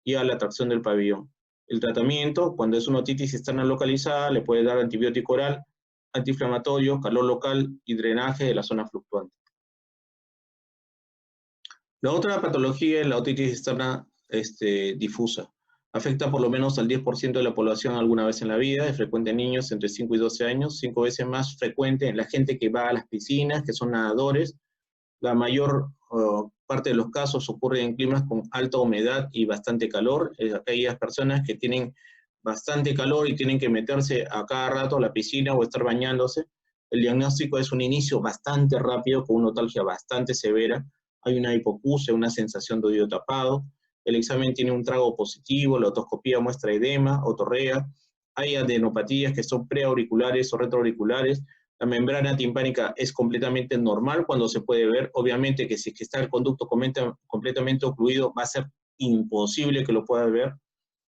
y a la tracción del pabellón. El tratamiento, cuando es una otitis externa localizada, le puede dar antibiótico oral, antiinflamatorio, calor local y drenaje de la zona fluctuante. La otra patología es la otitis externa difusa. Afecta por lo menos al 10% de la población alguna vez en la vida, es frecuente en niños entre 5 y 12 años, 5 veces más frecuente en la gente que va a las piscinas, que son nadadores. La mayor parte de los casos ocurre en climas con alta humedad y bastante calor. Aquellas personas que tienen bastante calor y tienen que meterse a cada rato a la piscina o estar bañándose. El diagnóstico es un inicio bastante rápido con una otalgia bastante severa. Hay una hipoacusia, una sensación de oído tapado. El examen tiene un trago positivo, la otoscopía muestra edema, otorrea. Hay adenopatías que son preauriculares o retroauriculares. La membrana timpánica es completamente normal cuando se puede ver. Obviamente que si es que está el conducto completamente ocluido, va a ser imposible que lo pueda ver.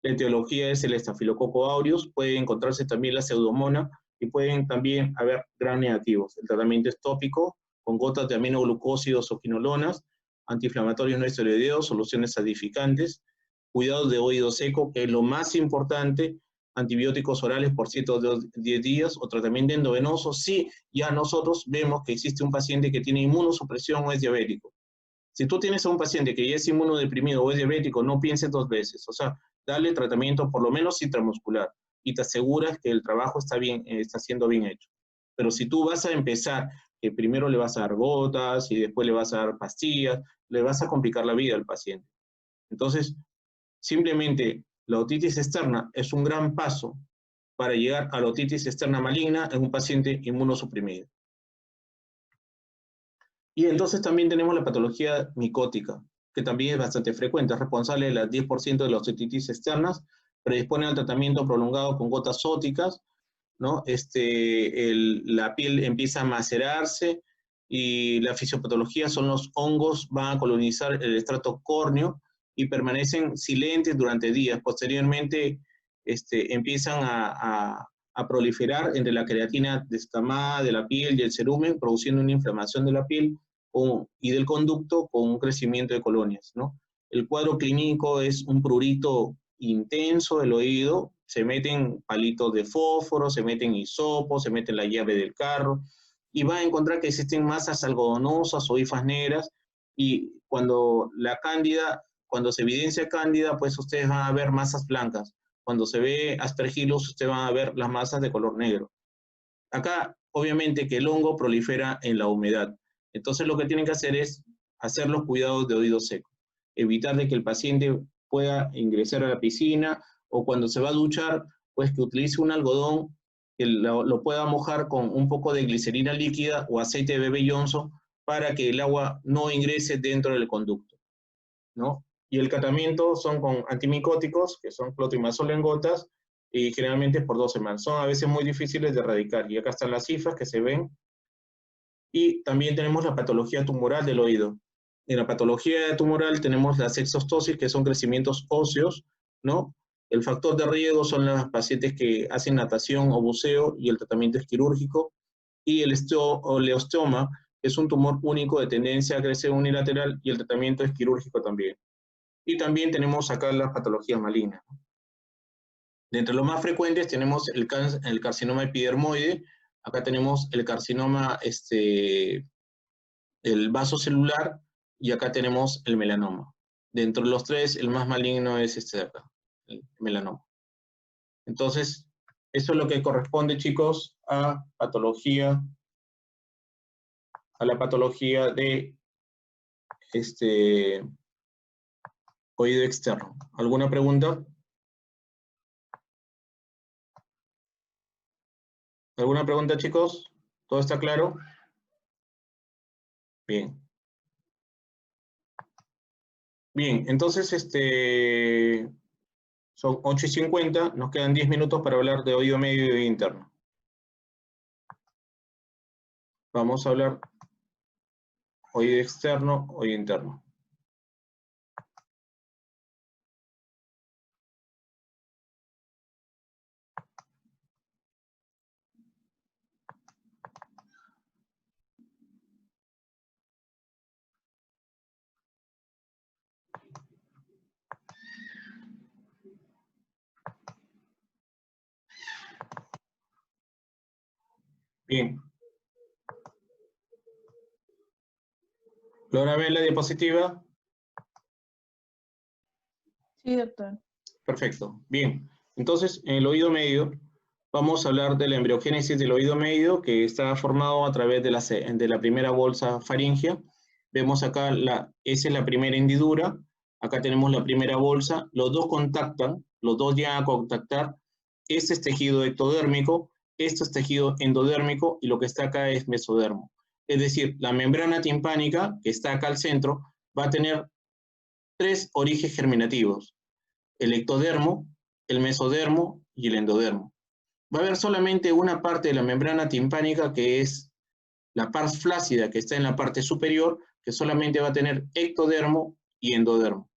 La etiología es el estafilococo aureus, puede encontrarse también la pseudomonas y pueden también haber gram negativos. El tratamiento es tópico, con gotas de aminoglucósidos o quinolonas, antiinflamatorios no esteroideos, soluciones acidificantes, cuidados de oído seco, que es lo más importante, antibióticos orales por 7 o 10 días, o tratamiento endovenoso, si ya nosotros vemos que existe un paciente que tiene inmunosupresión o es diabético. Si tú tienes a un paciente que ya es inmunodeprimido o es diabético, no pienses 2 veces, o sea, dale tratamiento por lo menos intramuscular y te aseguras que el trabajo está bien, está siendo bien hecho. Pero si tú vas a empezar, que primero le vas a dar gotas y después le vas a dar pastillas, le vas a complicar la vida al paciente. Entonces, simplemente la otitis externa es un gran paso para llegar a la otitis externa maligna en un paciente inmunosuprimido. Y entonces también tenemos la patología micótica, que también es bastante frecuente, es responsable del 10% de las otitis externas, predispone al tratamiento prolongado con gotas óticas, ¿no? La piel empieza a macerarse y la fisiopatología son los hongos, van a colonizar el estrato córneo y permanecen silentes durante días. Posteriormente empiezan a proliferar entre la queratina descamada de la piel y el cerumen, produciendo una inflamación de la piel y del conducto con un crecimiento de colonias, ¿no? El cuadro clínico es un prurito intenso del oído, se meten palitos de fósforo, se meten hisopos, se meten la llave del carro, y va a encontrar que existen masas algodonosas o hifas negras, y cuando se evidencia cándida, pues ustedes van a ver masas blancas. Cuando se ve aspergillus, ustedes van a ver las masas de color negro. Acá, obviamente, que el hongo prolifera en la humedad. Entonces, lo que tienen que hacer es hacer los cuidados de oído seco. Evitar de que el paciente pueda ingresar a la piscina o cuando se va a duchar, pues que utilice un algodón que lo pueda mojar con un poco de glicerina líquida o aceite de bebé Johnson para que el agua no ingrese dentro del conducto, ¿no? Y el tratamiento son con antimicóticos, que son clotrimazol en gotas, y generalmente por 2 semanas. Son a veces muy difíciles de erradicar. Y acá están las cifras que se ven. Y también tenemos la patología tumoral del oído. En la patología tumoral tenemos la sexostosis, que son crecimientos óseos, ¿no? El factor de riesgo son los pacientes que hacen natación o buceo y el tratamiento es quirúrgico. Y el osteoma, que es un tumor único de tendencia a crecer unilateral y el tratamiento es quirúrgico también. Y también tenemos acá las patologías malignas. De entre los más frecuentes tenemos el carcinoma epidermoide, acá tenemos el carcinoma, el vaso celular, y acá tenemos el melanoma. Dentro de los tres, el más maligno es este de acá, el melanoma. Entonces, eso es lo que corresponde, chicos, a la patología de oído externo. ¿Alguna pregunta? ¿Alguna pregunta, chicos? ¿Todo está claro? Bien. Bien, entonces, son 8:50, nos quedan 10 minutos para hablar de oído medio y oído interno. Vamos a hablar oído externo, oído interno. Bien. ¿Logra ver la diapositiva? Sí, doctor. Perfecto. Bien. Entonces, en el oído medio, vamos a hablar de la embriogénesis del oído medio, que está formado a través de la primera bolsa faríngea. Vemos acá, esa es la primera hendidura. Acá tenemos la primera bolsa. Los dos contactan, los dos llegan a contactar. Este es tejido ectodérmico, este es tejido endodérmico, y lo que está acá es mesodermo. Es decir, la membrana timpánica, que está acá al centro, va a tener 3 orígenes germinativos: el ectodermo, el mesodermo y el endodermo. Va a haber solamente una parte de la membrana timpánica, que es la pars flácida, que está en la parte superior, que solamente va a tener ectodermo y endodermo.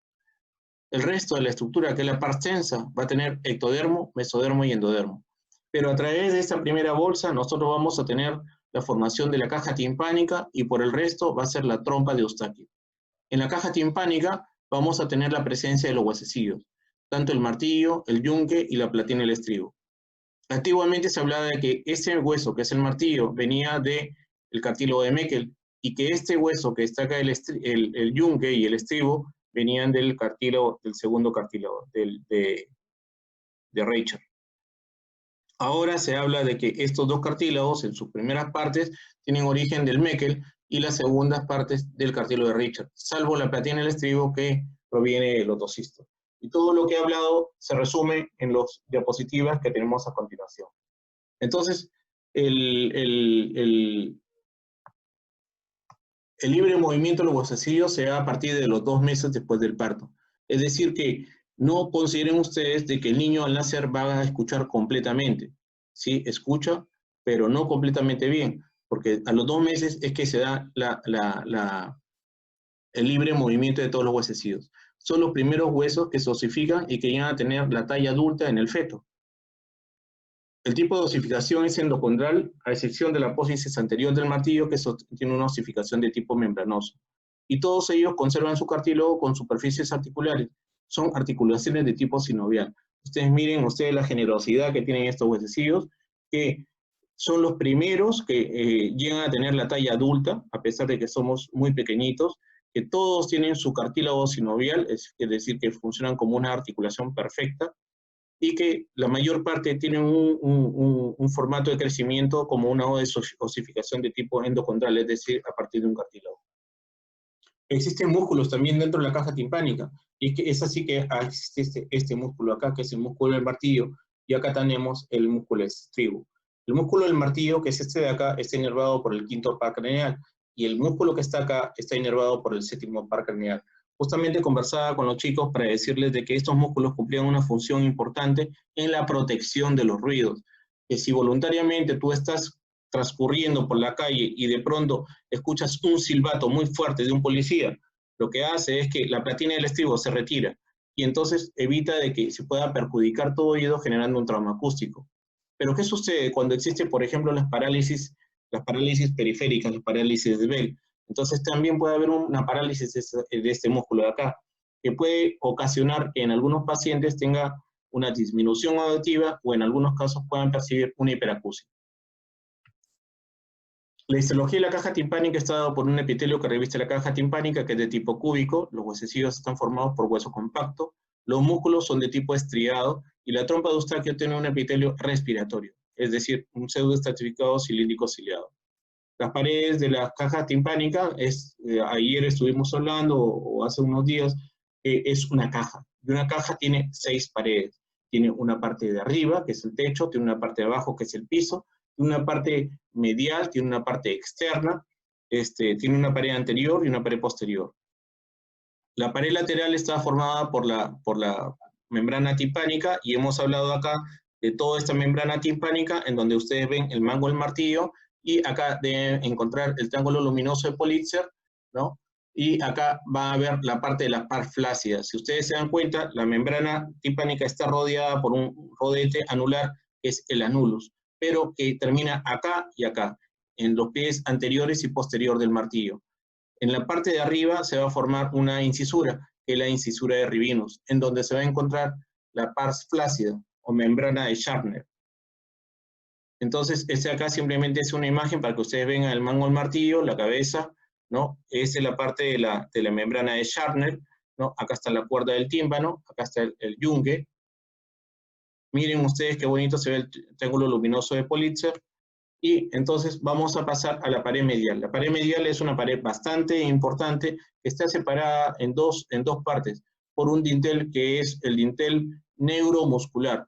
El resto de la estructura, que es la pars tensa, va a tener ectodermo, mesodermo y endodermo. Pero a través de esta primera bolsa nosotros vamos a tener la formación de la caja timpánica, y por el resto va a ser la trompa de Eustaquio. En la caja timpánica vamos a tener la presencia de los huesecillos, tanto el martillo, el yunque y la platina del estribo. Antiguamente se hablaba de que ese hueso, que es el martillo, venía del cartílago de Meckel, y que este hueso que está acá, el yunque y el estribo, venían del cartílago, del segundo cartílago, de Reichert. Ahora se habla de que estos dos cartílagos, en sus primeras partes, tienen origen del Meckel, y las segundas partes del cartílago de Reichert, salvo la platina del estribo, que proviene del otocisto. Y todo lo que he hablado se resume en las diapositivas que tenemos a continuación. Entonces, el libre movimiento de los huesecillos se da a partir de los 2 meses después del parto. Es decir, que no consideren ustedes de que el niño al nacer va a escuchar completamente. Sí, escucha, pero no completamente bien, porque a los 2 meses es que se da el libre movimiento de todos los huesecillos. Son los primeros huesos que se osifican y que llegan a tener la talla adulta en el feto. El tipo de osificación es endocondral, a excepción de la apófisis anterior del martillo, que tiene una osificación de tipo membranoso. Y todos ellos conservan su cartílago con superficies articulares. Son articulaciones de tipo sinovial. Ustedes miren la generosidad que tienen estos huesecillos, que son los primeros que llegan a tener la talla adulta, a pesar de que somos muy pequeñitos, que todos tienen su cartílago sinovial, es decir, que funcionan como una articulación perfecta, y que la mayor parte tienen un formato de crecimiento como una osificación de tipo endocondral, es decir, a partir de un cartílago. Existen músculos también dentro de la caja timpánica, y que es así que existe este músculo acá, que es el músculo del martillo, y acá tenemos el músculo estribo. El músculo del martillo, que es este de acá, está inervado por el quinto par craneal, y el músculo que está acá está inervado por el séptimo par craneal. Justamente conversaba con los chicos para decirles de que estos músculos cumplían una función importante en la protección de los ruidos, que si voluntariamente tú estás transcurriendo por la calle y de pronto escuchas un silbato muy fuerte de un policía, lo que hace es que la platina del estribo se retira, y entonces evita de que se pueda perjudicar tu oído, generando un trauma acústico. Pero ¿qué sucede cuando existe, por ejemplo, las parálisis periféricas, las parálisis de Bell? Entonces también puede haber una parálisis de este músculo de acá, que puede ocasionar que en algunos pacientes tenga una disminución auditiva, o en algunos casos puedan percibir una hiperacusia. La histología de la caja timpánica está dada por un epitelio que reviste la caja timpánica, que es de tipo cúbico. Los huesecillos están formados por hueso compacto, los músculos son de tipo estriado, y la trompa de Eustaquio tiene un epitelio respiratorio, es decir, un pseudoestratificado cilíndrico ciliado. Las paredes de la caja timpánica, ayer estuvimos hablando, o hace unos días, es una caja. Y una caja tiene 6 paredes. Tiene una parte de arriba, que es el techo, tiene una parte de abajo, que es el piso, tiene una parte medial, tiene una parte externa, tiene una pared anterior y una pared posterior. La pared lateral está formada por la membrana timpánica, y hemos hablado acá de toda esta membrana timpánica, en donde ustedes ven el mango del martillo, y acá deben encontrar el triángulo luminoso de Politzer, ¿no? Y acá va a haber la parte de la pars flácida. Si ustedes se dan cuenta, la membrana timpánica está rodeada por un rodete anular, que es el anulus, pero que termina acá y acá, en los pies anteriores y posterior del martillo. En la parte de arriba se va a formar una incisura, que es la incisura de Rivinus, en donde se va a encontrar la pars flácida, o membrana de Schaffner. Entonces, acá simplemente es una imagen para que ustedes vean el mango del martillo, la cabeza, ¿no? Esta es la parte de la membrana de Schaffner, ¿no? Acá está la cuerda del tímpano, acá está el yunque, Miren ustedes qué bonito se ve el triángulo luminoso de Politzer. Y entonces vamos a pasar a la pared medial. La pared medial es una pared bastante importante que está separada en dos partes por un dintel que es el dintel neuromuscular.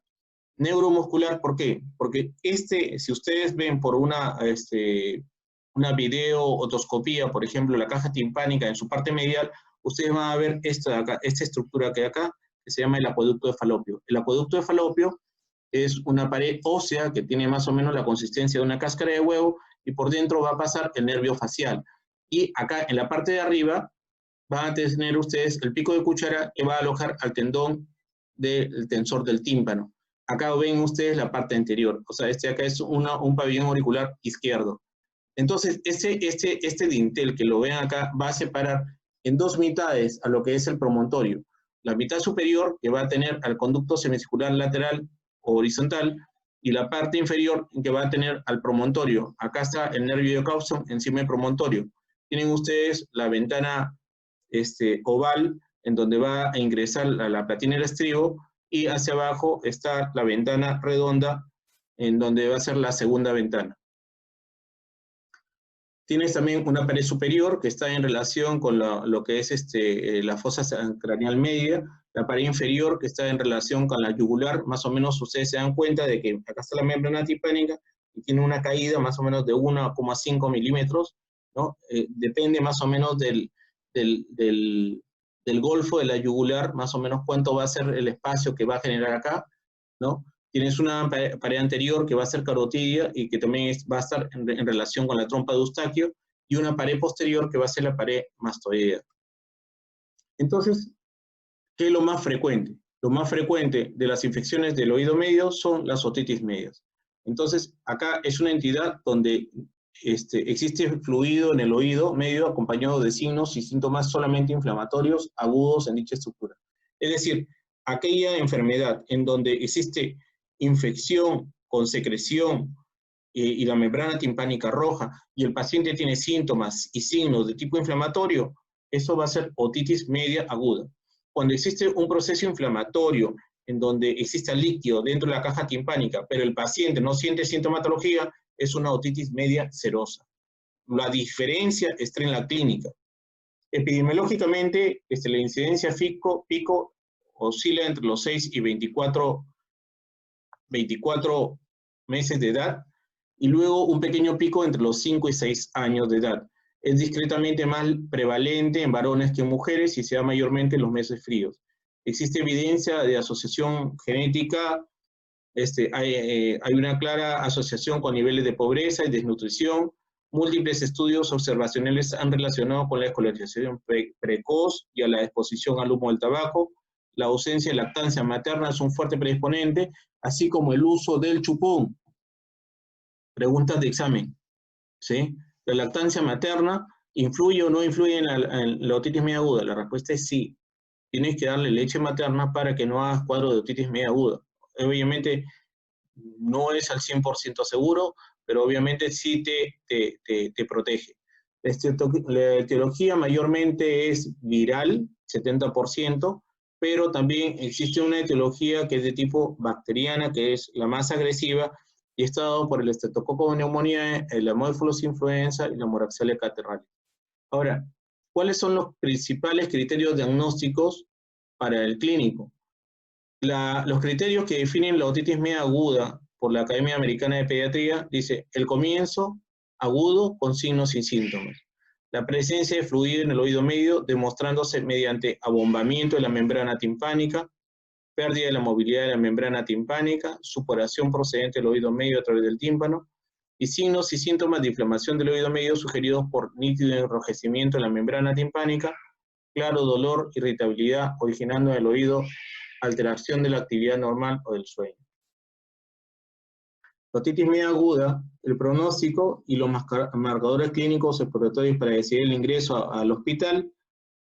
Neuromuscular, ¿por qué? Porque si ustedes ven por una videootoscopía, por ejemplo, la caja timpánica en su parte medial, ustedes van a ver esta estructura que hay acá, que se llama el acueducto de Falopio. El acueducto de Falopio es una pared ósea que tiene más o menos la consistencia de una cáscara de huevo y por dentro va a pasar el nervio facial. Y acá en la parte de arriba van a tener ustedes el pico de cuchara que va a alojar al tendón del tensor del tímpano. Acá ven ustedes la parte anterior, o sea, acá es un pabellón auricular izquierdo. Entonces, este dintel que lo ven acá va a separar en dos mitades a lo que es el promontorio. La mitad superior, que va a tener al conducto semicircular lateral o horizontal, y la parte inferior, que va a tener al promontorio. Acá está el nervio de Causon encima del promontorio. Tienen ustedes la ventana oval, en donde va a ingresar la platina del estribo, y hacia abajo está la ventana redonda, en donde va a ser la segunda ventana. Tienes también una pared superior que está en relación con lo que es la fosa craneal media, la pared inferior que está en relación con la yugular. Más o menos ustedes se dan cuenta de que acá está la membrana timpánica y tiene una caída más o menos de 1,5 milímetros, ¿no? Depende más o menos del golfo de la yugular, más o menos cuánto va a ser el espacio que va a generar acá, ¿no? Tienes una pared anterior que va a ser carotidia y que también va a estar en relación con la trompa de Eustaquio, y una pared posterior que va a ser la pared mastoidea. Entonces, ¿qué es lo más frecuente? Lo más frecuente de las infecciones del oído medio son las otitis medias. Entonces, acá es una entidad donde existe fluido en el oído medio acompañado de signos y síntomas solamente inflamatorios agudos en dicha estructura. Es decir, aquella enfermedad en donde existe infección con secreción y la membrana timpánica roja y el paciente tiene síntomas y signos de tipo inflamatorio, eso va a ser otitis media aguda. Cuando existe un proceso inflamatorio en donde existe líquido dentro de la caja timpánica, pero el paciente no siente sintomatología, es una otitis media serosa. La diferencia está en la clínica. Epidemiológicamente, la incidencia pico oscila entre los 6 y 24 meses de edad, y luego un pequeño pico entre los 5 y 6 años de edad. Es discretamente más prevalente en varones que en mujeres y se da mayormente en los meses fríos. Existe evidencia de asociación genética, hay una clara asociación con niveles de pobreza y desnutrición. Múltiples estudios observacionales han relacionado con la escolarización precoz y a la exposición al humo del tabaco. La ausencia de lactancia materna es un fuerte predisponente, así como el uso del chupón. Preguntas de examen, ¿sí? ¿La lactancia materna influye o no influye en la otitis media aguda? La respuesta es sí. Tienes que darle leche materna para que no hagas cuadro de otitis media aguda. Obviamente no es al 100% seguro, pero obviamente sí te protege. La etiología mayormente es viral, 70%, pero también existe una etiología que es de tipo bacteriana, que es la más agresiva, y está dado por el Streptococcus pneumoniae, el Haemophilus influenza y la Moraxella catarrhalis. Ahora, ¿cuáles son los principales criterios diagnósticos para el clínico? Los criterios que definen la otitis media aguda por la Academia Americana de Pediatría dice el comienzo agudo con signos y síntomas. La presencia de fluido en el oído medio demostrándose mediante abombamiento de la membrana timpánica, pérdida de la movilidad de la membrana timpánica, supuración procedente del oído medio a través del tímpano, y signos y síntomas de inflamación del oído medio sugeridos por nítido enrojecimiento de la membrana timpánica, claro dolor, irritabilidad, originando en el oído alteración de la actividad normal o del sueño. La otitis media aguda, el pronóstico y los marcadores clínicos exploratorios para decidir el ingreso al hospital.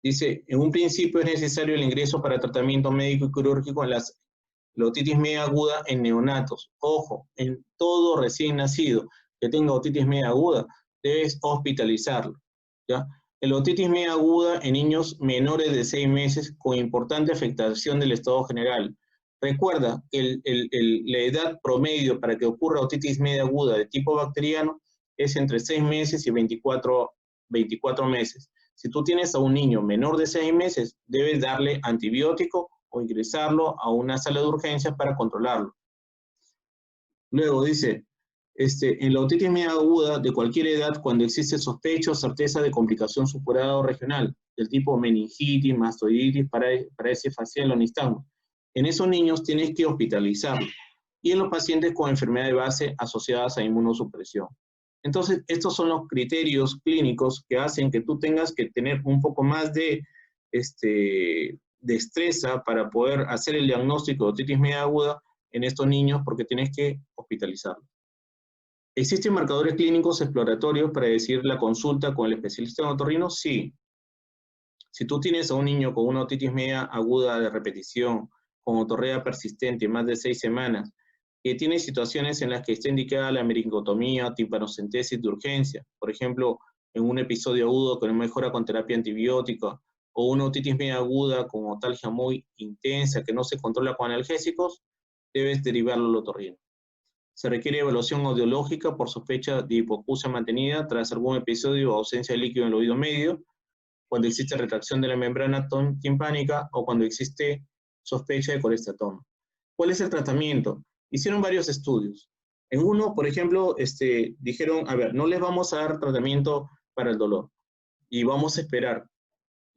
Dice, en un principio es necesario el ingreso para tratamiento médico y quirúrgico en la otitis media aguda en neonatos. Ojo, en todo recién nacido que tenga otitis media aguda, debes hospitalizarlo, ¿ya? La otitis media aguda en niños menores de 6 meses con importante afectación del estado general. Recuerda que la edad promedio para que ocurra otitis media aguda de tipo bacteriano es entre 6 meses y 24 meses. Si tú tienes a un niño menor de 6 meses, debes darle antibiótico o ingresarlo a una sala de urgencias para controlarlo. Luego dice, en la otitis media aguda de cualquier edad, cuando existe sospecha o certeza de complicación supurada o regional, del tipo meningitis, mastoiditis, parálisis facial o nistagmo, en esos niños tienes que hospitalizarlos. Y en los pacientes con enfermedad de base asociadas a inmunosupresión. Entonces, estos son los criterios clínicos que hacen que tú tengas que tener un poco más de destreza para poder hacer el diagnóstico de otitis media aguda en estos niños, porque tienes que hospitalizarlos. ¿Existen marcadores clínicos exploratorios para decir la consulta con el especialista en otorrino? Sí. Si tú tienes a un niño con una otitis media aguda de repetición, con otorrea persistente más de 6 semanas, que tiene situaciones en las que está indicada la meningotomía, timpanocentesis de urgencia, por ejemplo, en un episodio agudo que no mejora con terapia antibiótica, o una otitis media aguda con otalgia muy intensa que no se controla con analgésicos, debes derivarlo al otorrino. Se requiere evaluación audiológica por sospecha de hipoacusia mantenida tras algún episodio o ausencia de líquido en el oído medio, cuando existe retracción de la membrana timpánica o cuando existe sospecha de colestatoma. ¿Cuál es el tratamiento? Hicieron varios estudios. En uno, por ejemplo, dijeron, a ver, no les vamos a dar tratamiento para el dolor y vamos a esperar.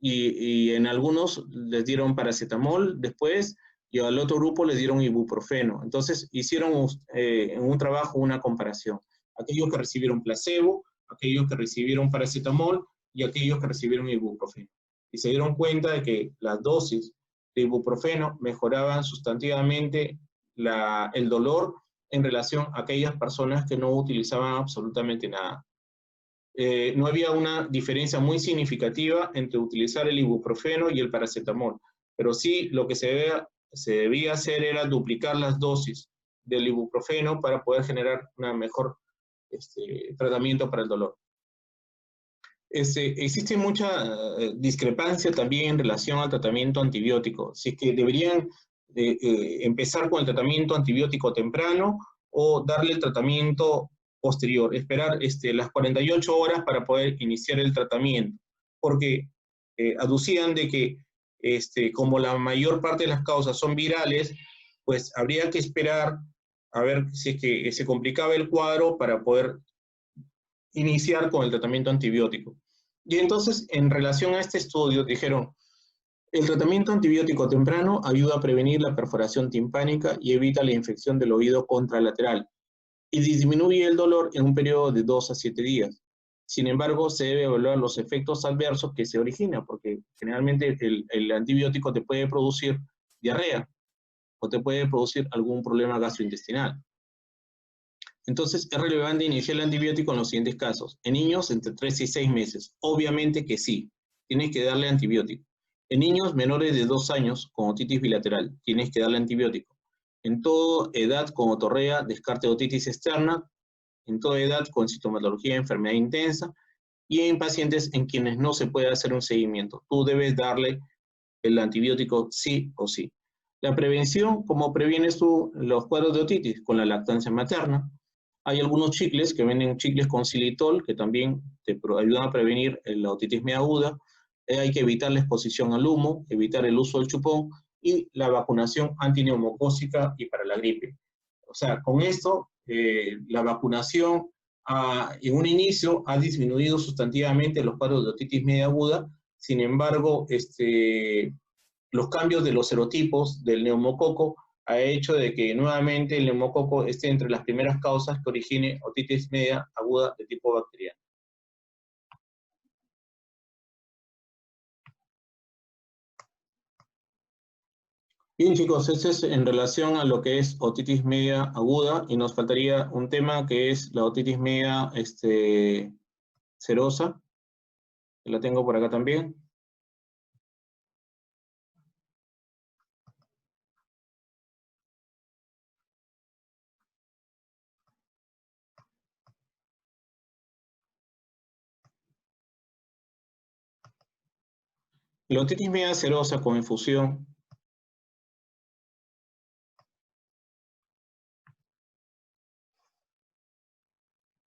Y en algunos les dieron paracetamol después y al otro grupo les dieron ibuprofeno. Entonces hicieron en un trabajo una comparación. Aquellos que recibieron placebo, aquellos que recibieron paracetamol y aquellos que recibieron ibuprofeno. Y se dieron cuenta de que las dosis de ibuprofeno mejoraban sustantivamente el dolor en relación a aquellas personas que no utilizaban absolutamente nada. No había una diferencia muy significativa entre utilizar el ibuprofeno y el paracetamol, pero sí lo que se debía hacer era duplicar las dosis del ibuprofeno para poder generar un mejor tratamiento para el dolor. Existe mucha discrepancia también en relación al tratamiento antibiótico, si es que deberían empezar con el tratamiento antibiótico temprano o darle el tratamiento posterior, esperar las 48 horas para poder iniciar el tratamiento, porque aducían de que como la mayor parte de las causas son virales, pues habría que esperar a ver si es que se complicaba el cuadro para poder iniciar con el tratamiento antibiótico. Y entonces, en relación a este estudio, dijeron, el tratamiento antibiótico temprano ayuda a prevenir la perforación timpánica y evita la infección del oído contralateral y disminuye el dolor en un periodo de 2 a 7 días. Sin embargo, se debe evaluar los efectos adversos que se originan, porque generalmente el antibiótico te puede producir diarrea o te puede producir algún problema gastrointestinal. Entonces, es relevante iniciar el antibiótico en los siguientes casos. En niños entre 3 y 6 meses, obviamente que sí, tienes que darle antibiótico. En niños menores de 2 años con otitis bilateral, tienes que darle antibiótico. En toda edad con otorrea, descarte de otitis externa, en toda edad con sintomatología de enfermedad intensa y en pacientes en quienes no se puede hacer un seguimiento. Tú debes darle el antibiótico sí o sí. La prevención, ¿cómo previenes tú los cuadros de otitis? Con la lactancia materna. Hay algunos chicles que venden chicles con xilitol que también te ayudan a prevenir la otitis media aguda. Hay que evitar la exposición al humo, evitar el uso del chupón y la vacunación antineumocócica y para la gripe. O sea, con esto, la vacunación en un inicio ha disminuido sustantivamente los cuadros de otitis media aguda. Sin embargo, los cambios de los serotipos del neumococo ha hecho de que nuevamente el neumococo esté entre las primeras causas que origine otitis media aguda de tipo bacteriano. Bien, chicos, este es en relación a lo que es otitis media aguda y nos faltaría un tema que es la otitis media serosa, que la tengo por acá también. La otitis media serosa con infusión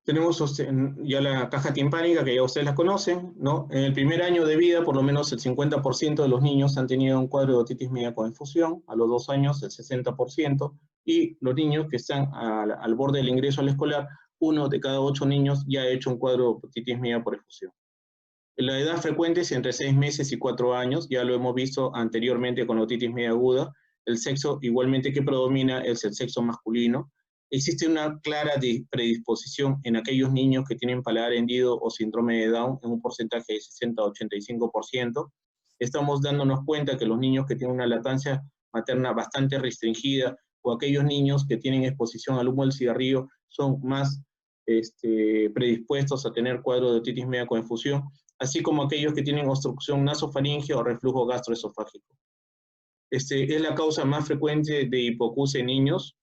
Tenemos ya la caja timpánica, que ya ustedes la conocen, ¿no? En el primer año de vida, por lo menos el 50% de los niños han tenido un cuadro de otitis media con efusión, a los 2 años el 60%, y los niños que están al borde del ingreso al escolar, 1 de cada 8 niños ya ha hecho un cuadro de otitis media por efusión. La edad frecuente es entre 6 meses y 4 años, ya lo hemos visto anteriormente con otitis media aguda. El sexo igualmente que predomina es el sexo masculino. Existe una clara predisposición en aquellos niños que tienen paladar hendido o síndrome de Down en un porcentaje de 60 a 85%. Estamos dándonos cuenta que los niños que tienen una lactancia materna bastante restringida o aquellos niños que tienen exposición al humo del cigarrillo son más predispuestos a tener cuadro de otitis media con efusión, así como aquellos que tienen obstrucción nasofaringea o reflujo gastroesofágico. Es la causa más frecuente de hipoacusia en niños.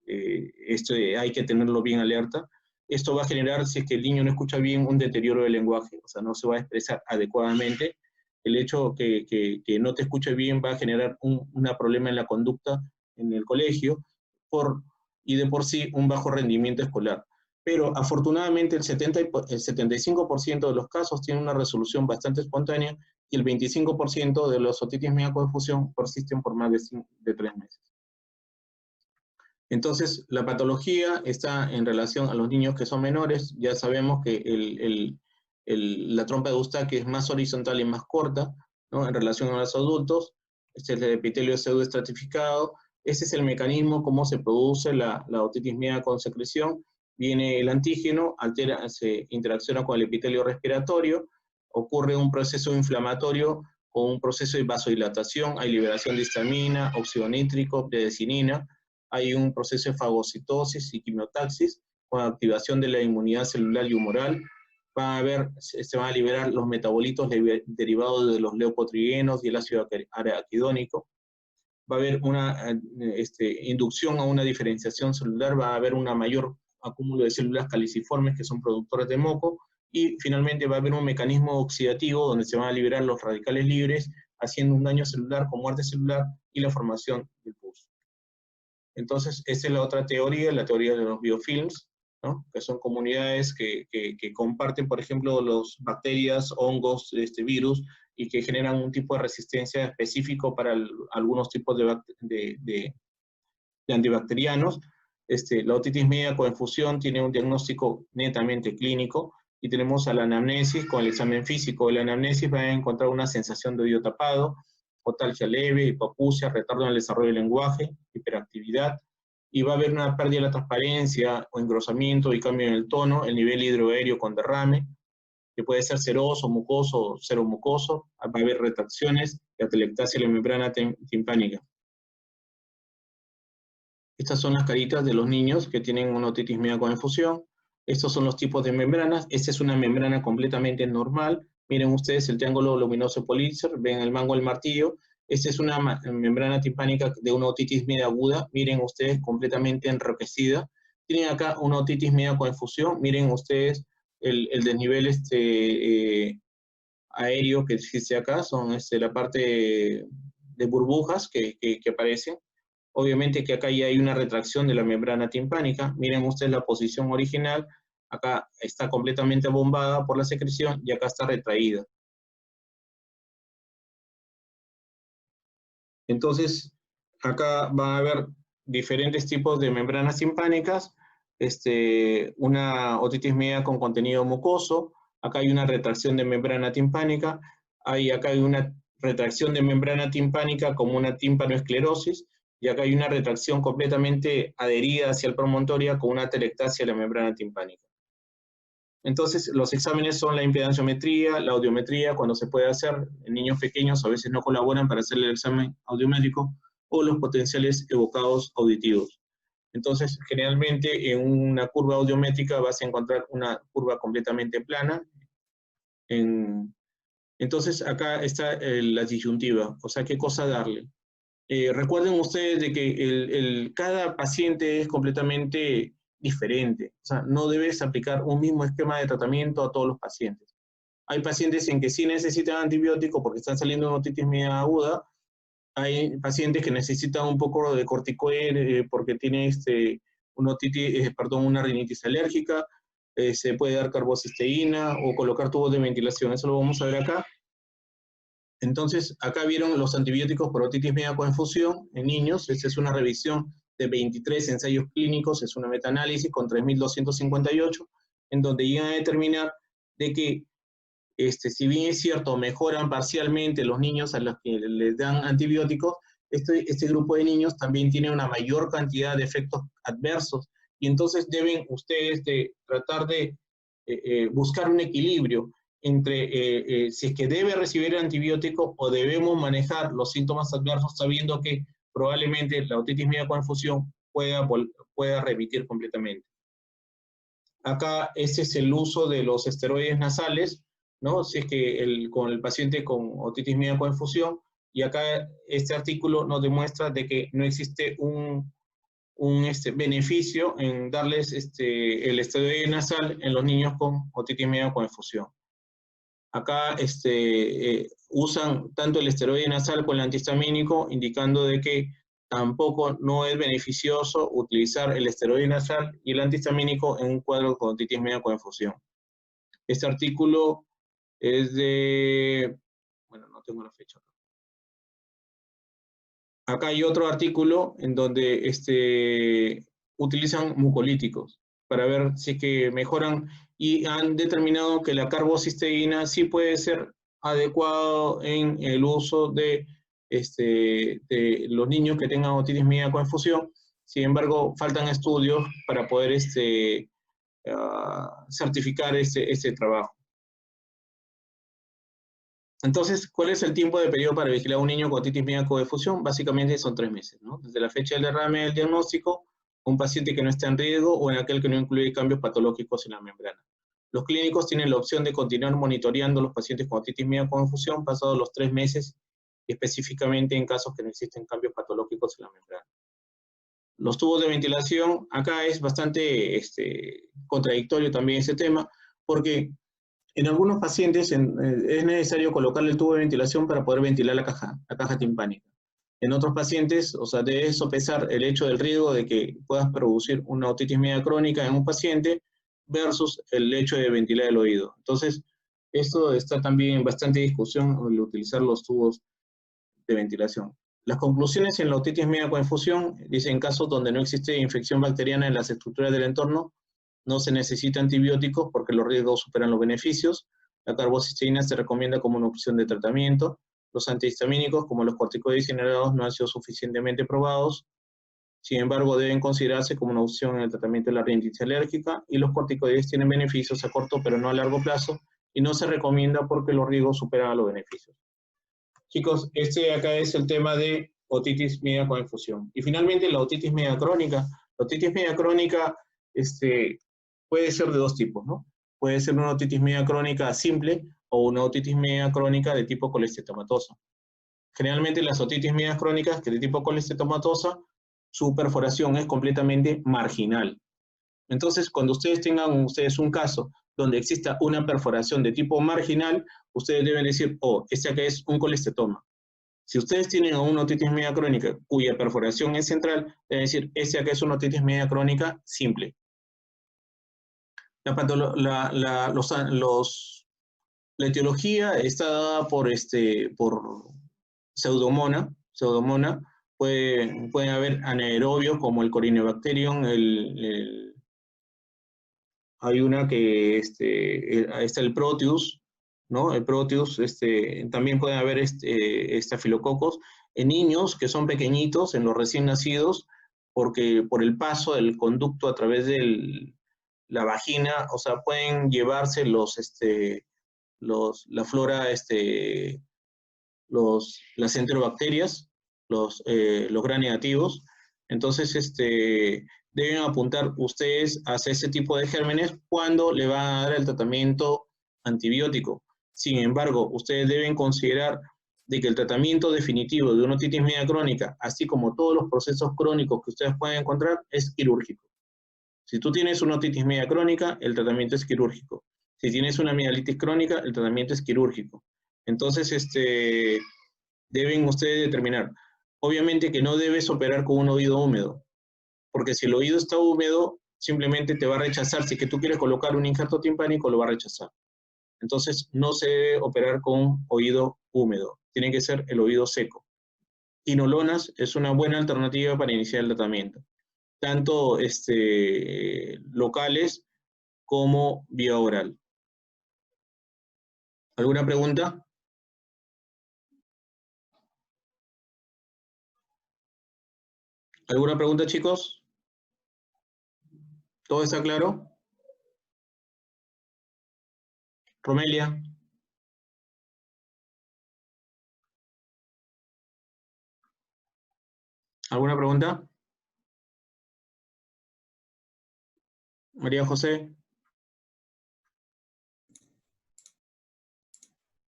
Hay que tenerlo bien alerta. Esto va a generar, si es que el niño no escucha bien, un deterioro del lenguaje, o sea, no se va a expresar adecuadamente. El hecho que no te escuche bien va a generar un problema en la conducta en el colegio y de por sí un bajo rendimiento escolar. Pero afortunadamente el 75% de los casos tienen una resolución bastante espontánea y el 25% de los otitis media con efusión persisten por más de 3 meses. Entonces, la patología está en relación a los niños que son menores. Ya sabemos que la trompa de Eustaquio es más horizontal y más corta, ¿no? En relación a los adultos. Este es el epitelio pseudoestratificado. Ese es el mecanismo cómo se produce la otitis media con secreción. Viene el antígeno, se interacciona con el epitelio respiratorio, ocurre un proceso inflamatorio con un proceso de vasodilatación, hay liberación de histamina, óxido nítrico, predecinina, hay un proceso de fagocitosis y quimiotaxis con activación de la inmunidad celular y humoral. Se van a liberar los metabolitos derivados de los leucotrienos y el ácido araquidónico. Va a haber una inducción a una diferenciación celular, va a haber un mayor acúmulo de células caliciformes que son productoras de moco, y finalmente va a haber un mecanismo oxidativo donde se van a liberar los radicales libres, haciendo un daño celular con muerte celular y la formación del pus. Entonces, esa es la otra teoría, la teoría de los biofilms, ¿no? Que son comunidades que comparten, por ejemplo, las bacterias, hongos, virus, y que generan un tipo de resistencia específico para algunos tipos de antibacterianos. La otitis media con efusión tiene un diagnóstico netamente clínico, y tenemos a la anamnesis con el examen físico. En la anamnesis van a encontrar una sensación de oído tapado, otalgia leve, hipoacusia, retardo en el desarrollo del lenguaje, hiperactividad, y va a haber una pérdida de la transparencia o engrosamiento y cambio en el tono, el nivel hidroaéreo con derrame, que puede ser seroso, mucoso o seromucoso, va a haber retracciones y atelectasia de la membrana timpánica. Estas son las caritas de los niños que tienen una otitis media con efusión. Estos son los tipos de membranas. Esta es una membrana completamente normal. Miren ustedes el triángulo luminoso Pulitzer, ven el mango del martillo. Esta es una membrana timpánica de una otitis media aguda. Miren ustedes, completamente enroquecida. Tienen acá una otitis media con efusión. Miren ustedes el desnivel aéreo que existe acá. Son la parte de burbujas que aparecen. Obviamente que acá ya hay una retracción de la membrana timpánica. Miren ustedes la posición original. Acá está completamente bombada por la secreción y acá está retraída. Entonces, acá va a haber diferentes tipos de membranas timpánicas. Una otitis media con contenido mucoso. Acá hay una retracción de membrana timpánica. Acá hay una retracción de membrana timpánica como una tímpanoesclerosis. Y acá hay una retracción completamente adherida hacia el promontoria con una atelectasia de la membrana timpánica. Entonces, los exámenes son la impedanciometría, la audiometría, cuando se puede hacer. En niños pequeños a veces no colaboran para hacer el examen audiométrico, o los potenciales evocados auditivos. Entonces, generalmente en una curva audiométrica vas a encontrar una curva completamente plana. Entonces, acá está la disyuntiva, o sea, ¿qué cosa darle? Recuerden ustedes de que cada paciente es completamente diferente. O sea, no debes aplicar un mismo esquema de tratamiento a todos los pacientes. Hay pacientes en que sí necesitan antibiótico porque están saliendo de una otitis media aguda. Hay pacientes que necesitan un poco de corticoide porque tienen una rinitis alérgica. se puede dar carbocisteína o colocar tubos de ventilación. Eso lo vamos a ver acá. Entonces, acá vieron los antibióticos por otitis media coinfusión en niños. Esta es una revisión de 23 ensayos clínicos, es una metaanálisis con 3.258, en donde llegan a determinar de que, si bien es cierto, mejoran parcialmente los niños a los que les dan antibióticos, este grupo de niños también tiene una mayor cantidad de efectos adversos, y entonces deben ustedes tratar de buscar un equilibrio entre si es que debe recibir el antibiótico o debemos manejar los síntomas adversos sabiendo que probablemente la otitis media coinfusión pueda remitir completamente. Acá este es el uso de los esteroides nasales, ¿no? Si es que con el paciente con otitis media coinfusión, y acá este artículo nos demuestra de que no existe un beneficio en darles el esteroide nasal en los niños con otitis media coinfusión. Acá usan tanto el esteroide nasal como el antihistamínico, indicando de que tampoco no es beneficioso utilizar el esteroide nasal y el antihistamínico en un cuadro con otitis media coinfusión. Este artículo es de... Bueno, no tengo la fecha. Acá hay otro artículo en donde utilizan mucolíticos para ver si es que mejoran y han determinado que la carbocisteína sí puede ser adecuado en el uso de los niños que tengan otitis media coinfusión. Sin embargo, faltan estudios para poder certificar este trabajo. Entonces, ¿cuál es el tiempo de periodo para vigilar a un niño con otitis media coinfusión? Básicamente son 3 meses, ¿no? Desde la fecha del derrame del diagnóstico, un paciente que no está en riesgo o en aquel que no incluye cambios patológicos en la membrana. Los clínicos tienen la opción de continuar monitoreando a los pacientes con otitis media coinfusión pasados los 3 meses, específicamente en casos que no existen cambios patológicos en la membrana. Los tubos de ventilación, acá es bastante contradictorio también ese tema, porque en algunos pacientes es necesario colocarle el tubo de ventilación para poder ventilar la caja timpánica. En otros pacientes, o sea, debes sopesar el hecho del riesgo de que puedas producir una otitis media crónica en un paciente versus el hecho de ventilar el oído. Entonces, esto está también en bastante discusión al utilizar los tubos de ventilación. Las conclusiones en la otitis media coinfusión dicen en casos donde no existe infección bacteriana en las estructuras del entorno, no se necesita antibióticos porque los riesgos superan los beneficios. La carbocisteína se recomienda como una opción de tratamiento. Los antihistamínicos, como los corticoides inhalados, no han sido suficientemente probados. Sin embargo, deben considerarse como una opción en el tratamiento de la rinitis alérgica. Y los corticoides tienen beneficios a corto pero no a largo plazo. Y no se recomienda porque los riesgos superan a los beneficios. Chicos, acá es el tema de otitis media coinfusión. Y finalmente, la otitis media crónica. La otitis media crónica, puede ser de dos tipos, ¿no? Puede ser una otitis media crónica simple o una otitis media crónica de tipo colestetomatosa. Generalmente las otitis medias crónicas que de tipo colestetomatosa, su perforación es completamente marginal. Entonces, cuando ustedes tengan un caso donde exista una perforación de tipo marginal, ustedes deben decir, oh, acá es un colestetoma. Si ustedes tienen una otitis media crónica cuya perforación es central, deben decir, acá es una otitis media crónica simple. La etiología está dada por pseudomonas. Pueden haber anaerobios como el Corynebacterium, hay una que está el Proteus, ¿no? El Proteus, también pueden haber estafilococos en niños que son pequeñitos, en los recién nacidos, porque por el paso del conducto a través de la vagina, o sea, pueden llevarse la flora, las enterobacterias, los gram negativos. Entonces, deben apuntar ustedes hacia ese tipo de gérmenes cuando le van a dar el tratamiento antibiótico. Sin embargo, ustedes deben considerar de que el tratamiento definitivo de una otitis media crónica, así como todos los procesos crónicos que ustedes pueden encontrar, es quirúrgico. Si tú tienes una otitis media crónica, el tratamiento es quirúrgico. Si tienes una amigdalitis crónica, el tratamiento es quirúrgico. Entonces, deben ustedes determinar. Obviamente que no debes operar con un oído húmedo, porque si el oído está húmedo, simplemente te va a rechazar. Si es que tú quieres colocar un injerto timpánico, lo va a rechazar. Entonces, no se debe operar con oído húmedo, tiene que ser el oído seco. Quinolonas es una buena alternativa para iniciar el tratamiento, tanto locales como vía oral. ¿Alguna pregunta? ¿Alguna pregunta, chicos? ¿Todo está claro? Romelia. ¿Alguna pregunta? María José.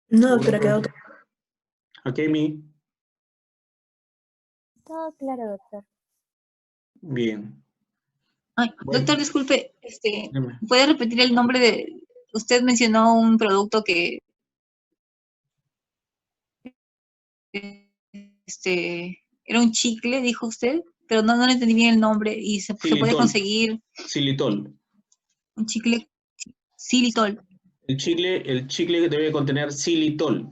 No, doctora, quedó todo. Akemi. Todo claro, doctor. Bien. Ay, Bueno. doctor, disculpe, Dime. ¿puede repetir el nombre de...? Usted mencionó un producto que... era un chicle, dijo usted, pero no le entendí bien el nombre y se puede Xilitol. conseguir Xilitol. un chicle xilitol. El chicle debe contener xilitol.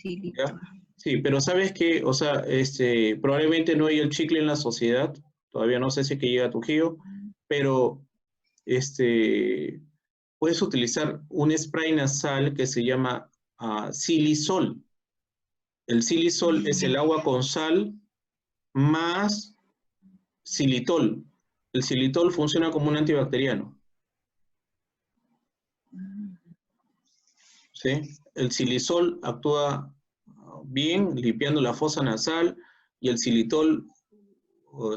¿Ya? Sí, pero sabes que, o sea, probablemente no hay el chicle en la sociedad, todavía no sé si es que llega a Trujillo, pero puedes utilizar un spray nasal que se llama Silisol. El Silisol es el agua con sal más xilitol. El xilitol funciona como un antibacteriano. ¿Sí? El Silisol actúa bien limpiando la fosa nasal y el xilitol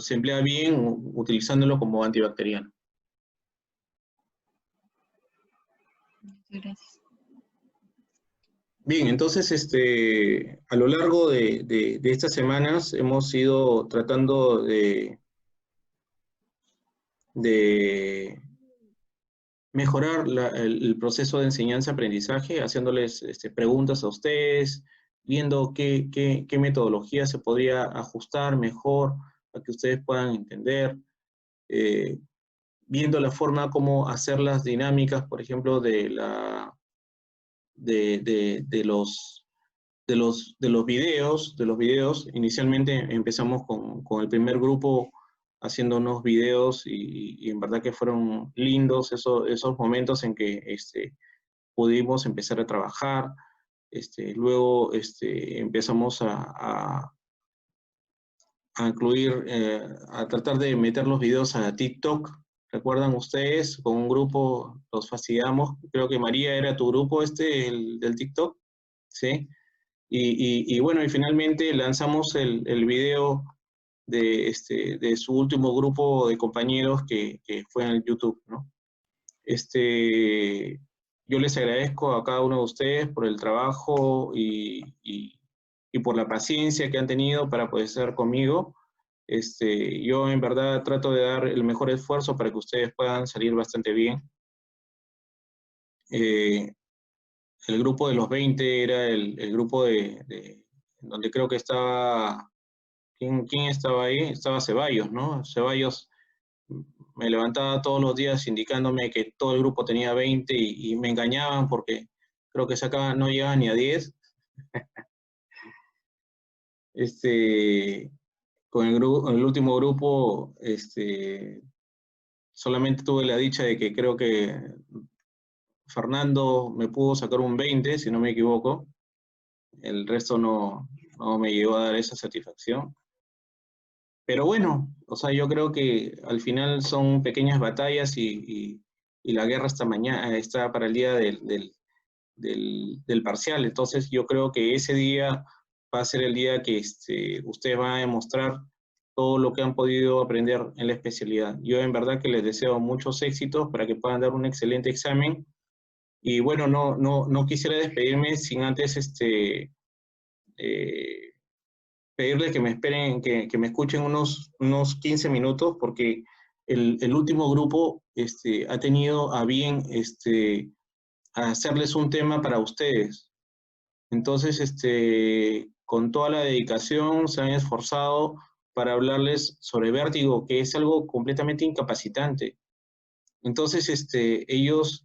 se emplea bien utilizándolo como antibacteriano. Gracias. Bien, entonces a lo largo de estas semanas hemos ido tratando de mejorar el proceso de enseñanza-aprendizaje, haciéndoles preguntas a ustedes, viendo qué metodología se podría ajustar mejor para que ustedes puedan entender, viendo la forma como hacer las dinámicas, por ejemplo, de los videos. Inicialmente empezamos con el primer grupo haciendo unos videos y en verdad que fueron lindos esos momentos en que pudimos empezar a trabajar. Luego empezamos a incluir, a tratar de meter los videos a TikTok. ¿Recuerdan ustedes? Con un grupo los fastidiamos. Creo que María era tu grupo del TikTok, ¿sí? Y bueno, y finalmente lanzamos el video de su último grupo de compañeros que fue en el YouTube, ¿no? Yo les agradezco a cada uno de ustedes por el trabajo y por la paciencia que han tenido para poder estar conmigo. Yo en verdad trato de dar el mejor esfuerzo para que ustedes puedan salir bastante bien. El grupo de los 20 era el grupo donde creo que estaba, ¿quién estaba ahí? Estaba Ceballos, ¿no? Ceballos me levantaba todos los días indicándome que todo el grupo tenía 20 y me engañaban porque creo que no llegaba ni a 10. Con el último grupo, solamente tuve la dicha de que creo que Fernando me pudo sacar un 20, si no me equivoco. El resto no me llegó a dar esa satisfacción. Pero bueno, o sea, yo creo que al final son pequeñas batallas y la guerra está para el día del parcial. Entonces yo creo que ese día va a ser el día que ustedes van a demostrar todo lo que han podido aprender en la especialidad. Yo en verdad que les deseo muchos éxitos para que puedan dar un excelente examen. Y bueno, no quisiera despedirme sin antes pedirles que me esperen, que me escuchen unos 15 minutos, porque el último grupo ha tenido a bien a hacerles un tema para ustedes. Entonces, con toda la dedicación se han esforzado para hablarles sobre vértigo, que es algo completamente incapacitante. Entonces, ellos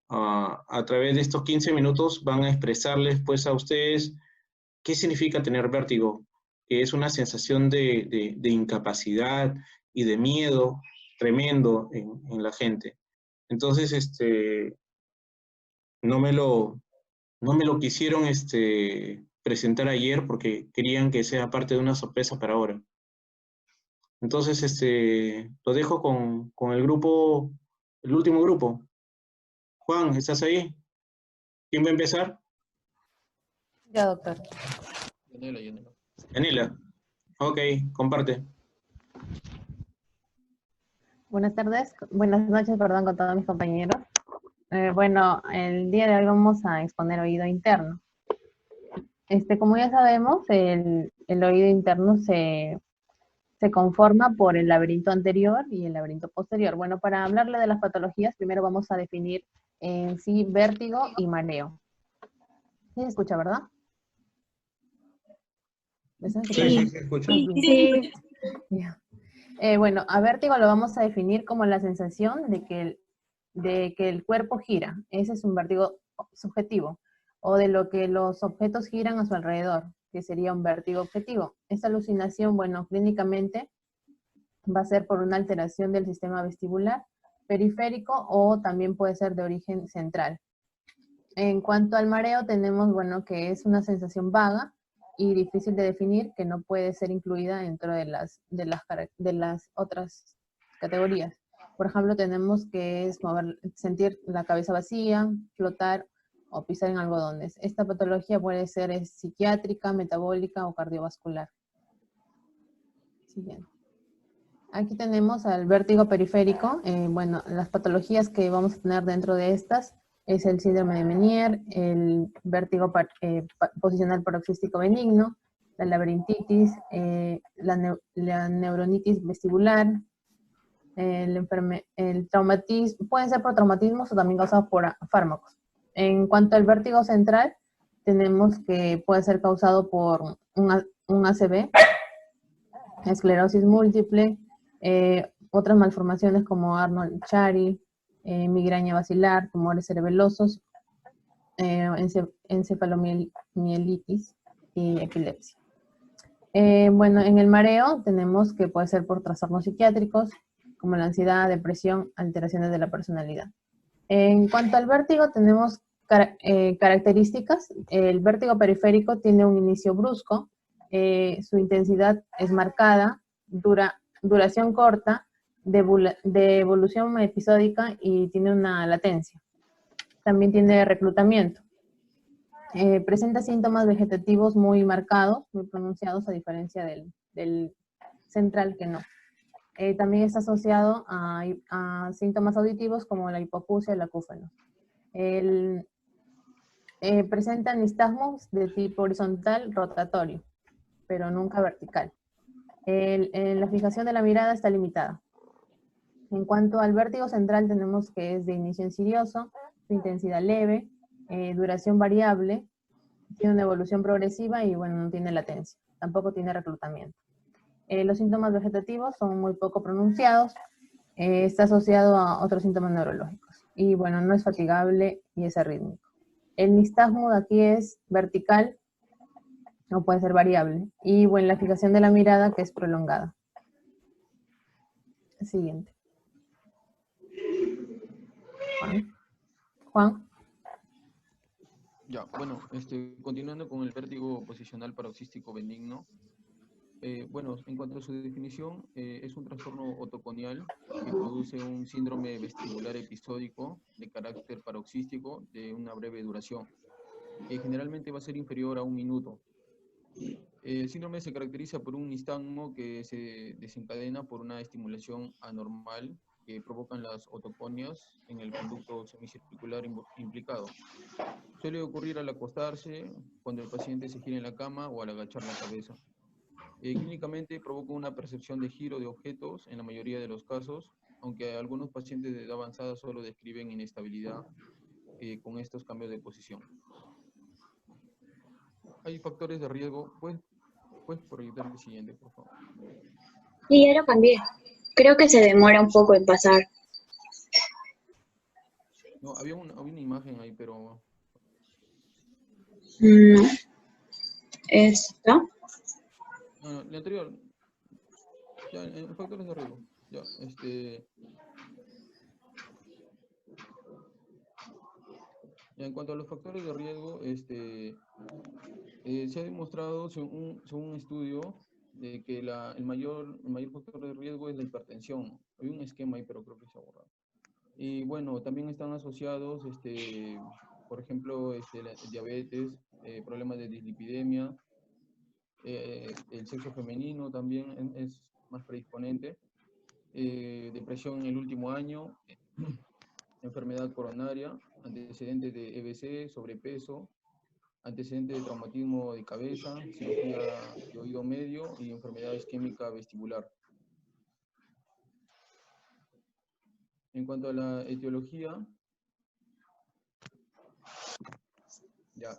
a través de estos 15 minutos van a expresarles pues a ustedes qué significa tener vértigo, que es una sensación de incapacidad y de miedo tremendo en la gente. Entonces, no me lo, no me lo quisieron presentar ayer porque querían que sea parte de una sorpresa para ahora. Entonces, lo dejo con el grupo, el último grupo. Juan, ¿estás ahí? ¿Quién va a empezar? Ya, doctor. Yanela. Daniela. Ok, comparte. Buenas noches, perdón, con todos mis compañeros. Bueno, el día de hoy vamos a exponer oído interno. Como ya sabemos, el oído interno se conforma por el laberinto anterior y el laberinto posterior. Bueno, para hablarle de las patologías, primero vamos a definir en sí vértigo y mareo. ¿Sí se escucha, verdad? ¿Me están escuchando? Sí, se escucha. Sí. Ya. Bueno, a vértigo lo vamos a definir como la sensación de que el cuerpo gira. Ese es un vértigo subjetivo. O de lo que los objetos giran a su alrededor, que sería un vértigo objetivo. Esta alucinación, bueno, clínicamente va a ser por una alteración del sistema vestibular, periférico o también puede ser de origen central. En cuanto al mareo, tenemos, bueno, que es una sensación vaga y difícil de definir, que no puede ser incluida dentro de las otras categorías. Por ejemplo, tenemos que es sentir la cabeza vacía, flotar o pisar en algodones. Esta patología puede ser psiquiátrica, metabólica o cardiovascular. Siguiente. Aquí tenemos al vértigo periférico. Bueno, las patologías que vamos a tener dentro de estas es el síndrome de Meniere, el vértigo posicional paroxístico benigno, la laberintitis, la neuronitis vestibular, el traumatismo, pueden ser por traumatismos o también causados por fármacos. En cuanto al vértigo central, tenemos que puede ser causado por un ACV, esclerosis múltiple, otras malformaciones como Arnold-Chiari, migraña basilar, tumores cerebelosos, encefalomielitis y epilepsia. Bueno, en el mareo tenemos que puede ser por trastornos psiquiátricos, como la ansiedad, depresión, alteraciones de la personalidad. En cuanto al vértigo, tenemos características. El vértigo periférico tiene un inicio brusco, su intensidad es marcada, duración corta, de evolución episódica y tiene una latencia. También tiene reclutamiento. Presenta síntomas vegetativos muy marcados, muy pronunciados, a diferencia del central que no. También está asociado a síntomas auditivos como la hipoacusia y la acúfenos. Presenta nistagmos de tipo horizontal rotatorio, pero nunca vertical. La fijación de la mirada está limitada. En cuanto al vértigo central, tenemos que es de inicio insidioso, su intensidad leve, duración variable, tiene una evolución progresiva y, bueno, no tiene latencia. Tampoco tiene reclutamiento. Los síntomas vegetativos son muy poco pronunciados. Está asociado a otros síntomas neurológicos. Y, bueno, no es fatigable y es arrítmico. El nistagmo de aquí es vertical o puede ser variable. Y, bueno, la fijación de la mirada que es prolongada. Siguiente. Juan. Ya, bueno, continuando con el vértigo posicional paroxístico benigno. Bueno, en cuanto a su definición, es un trastorno otoconial que produce un síndrome vestibular episódico de carácter paroxístico de una breve duración, que generalmente va a ser inferior a 1 minuto. El síndrome se caracteriza por un nistagmo que se desencadena por una estimulación anormal que provocan las otoconias en el conducto semicircular implicado. Suele ocurrir al acostarse, cuando el paciente se gira en la cama o al agachar la cabeza. Clínicamente provoca una percepción de giro de objetos en la mayoría de los casos, aunque algunos pacientes de edad avanzada solo describen inestabilidad con estos cambios de posición. Hay factores de riesgo, pues. ¿Puedes proyectar el siguiente, por favor? Y ya lo cambié. Creo que se demora un poco en pasar. No, había una imagen ahí, pero... No. ¿Esta? No, la anterior. Ya, en factores de riesgo. Ya, ya, en cuanto a los factores de riesgo, se ha demostrado, según un estudio, de que el mayor factor de riesgo es la hipertensión. Hay un esquema ahí, pero creo que se ha borrado. Y bueno, también están asociados, por ejemplo, la diabetes, problemas de dislipidemia, el sexo femenino también es más predisponente, depresión en el último año, enfermedad coronaria, antecedentes de EBC, sobrepeso, antecedentes de traumatismo de cabeza, cirugía de oído medio y enfermedad isquémica vestibular. En cuanto a la etiología, la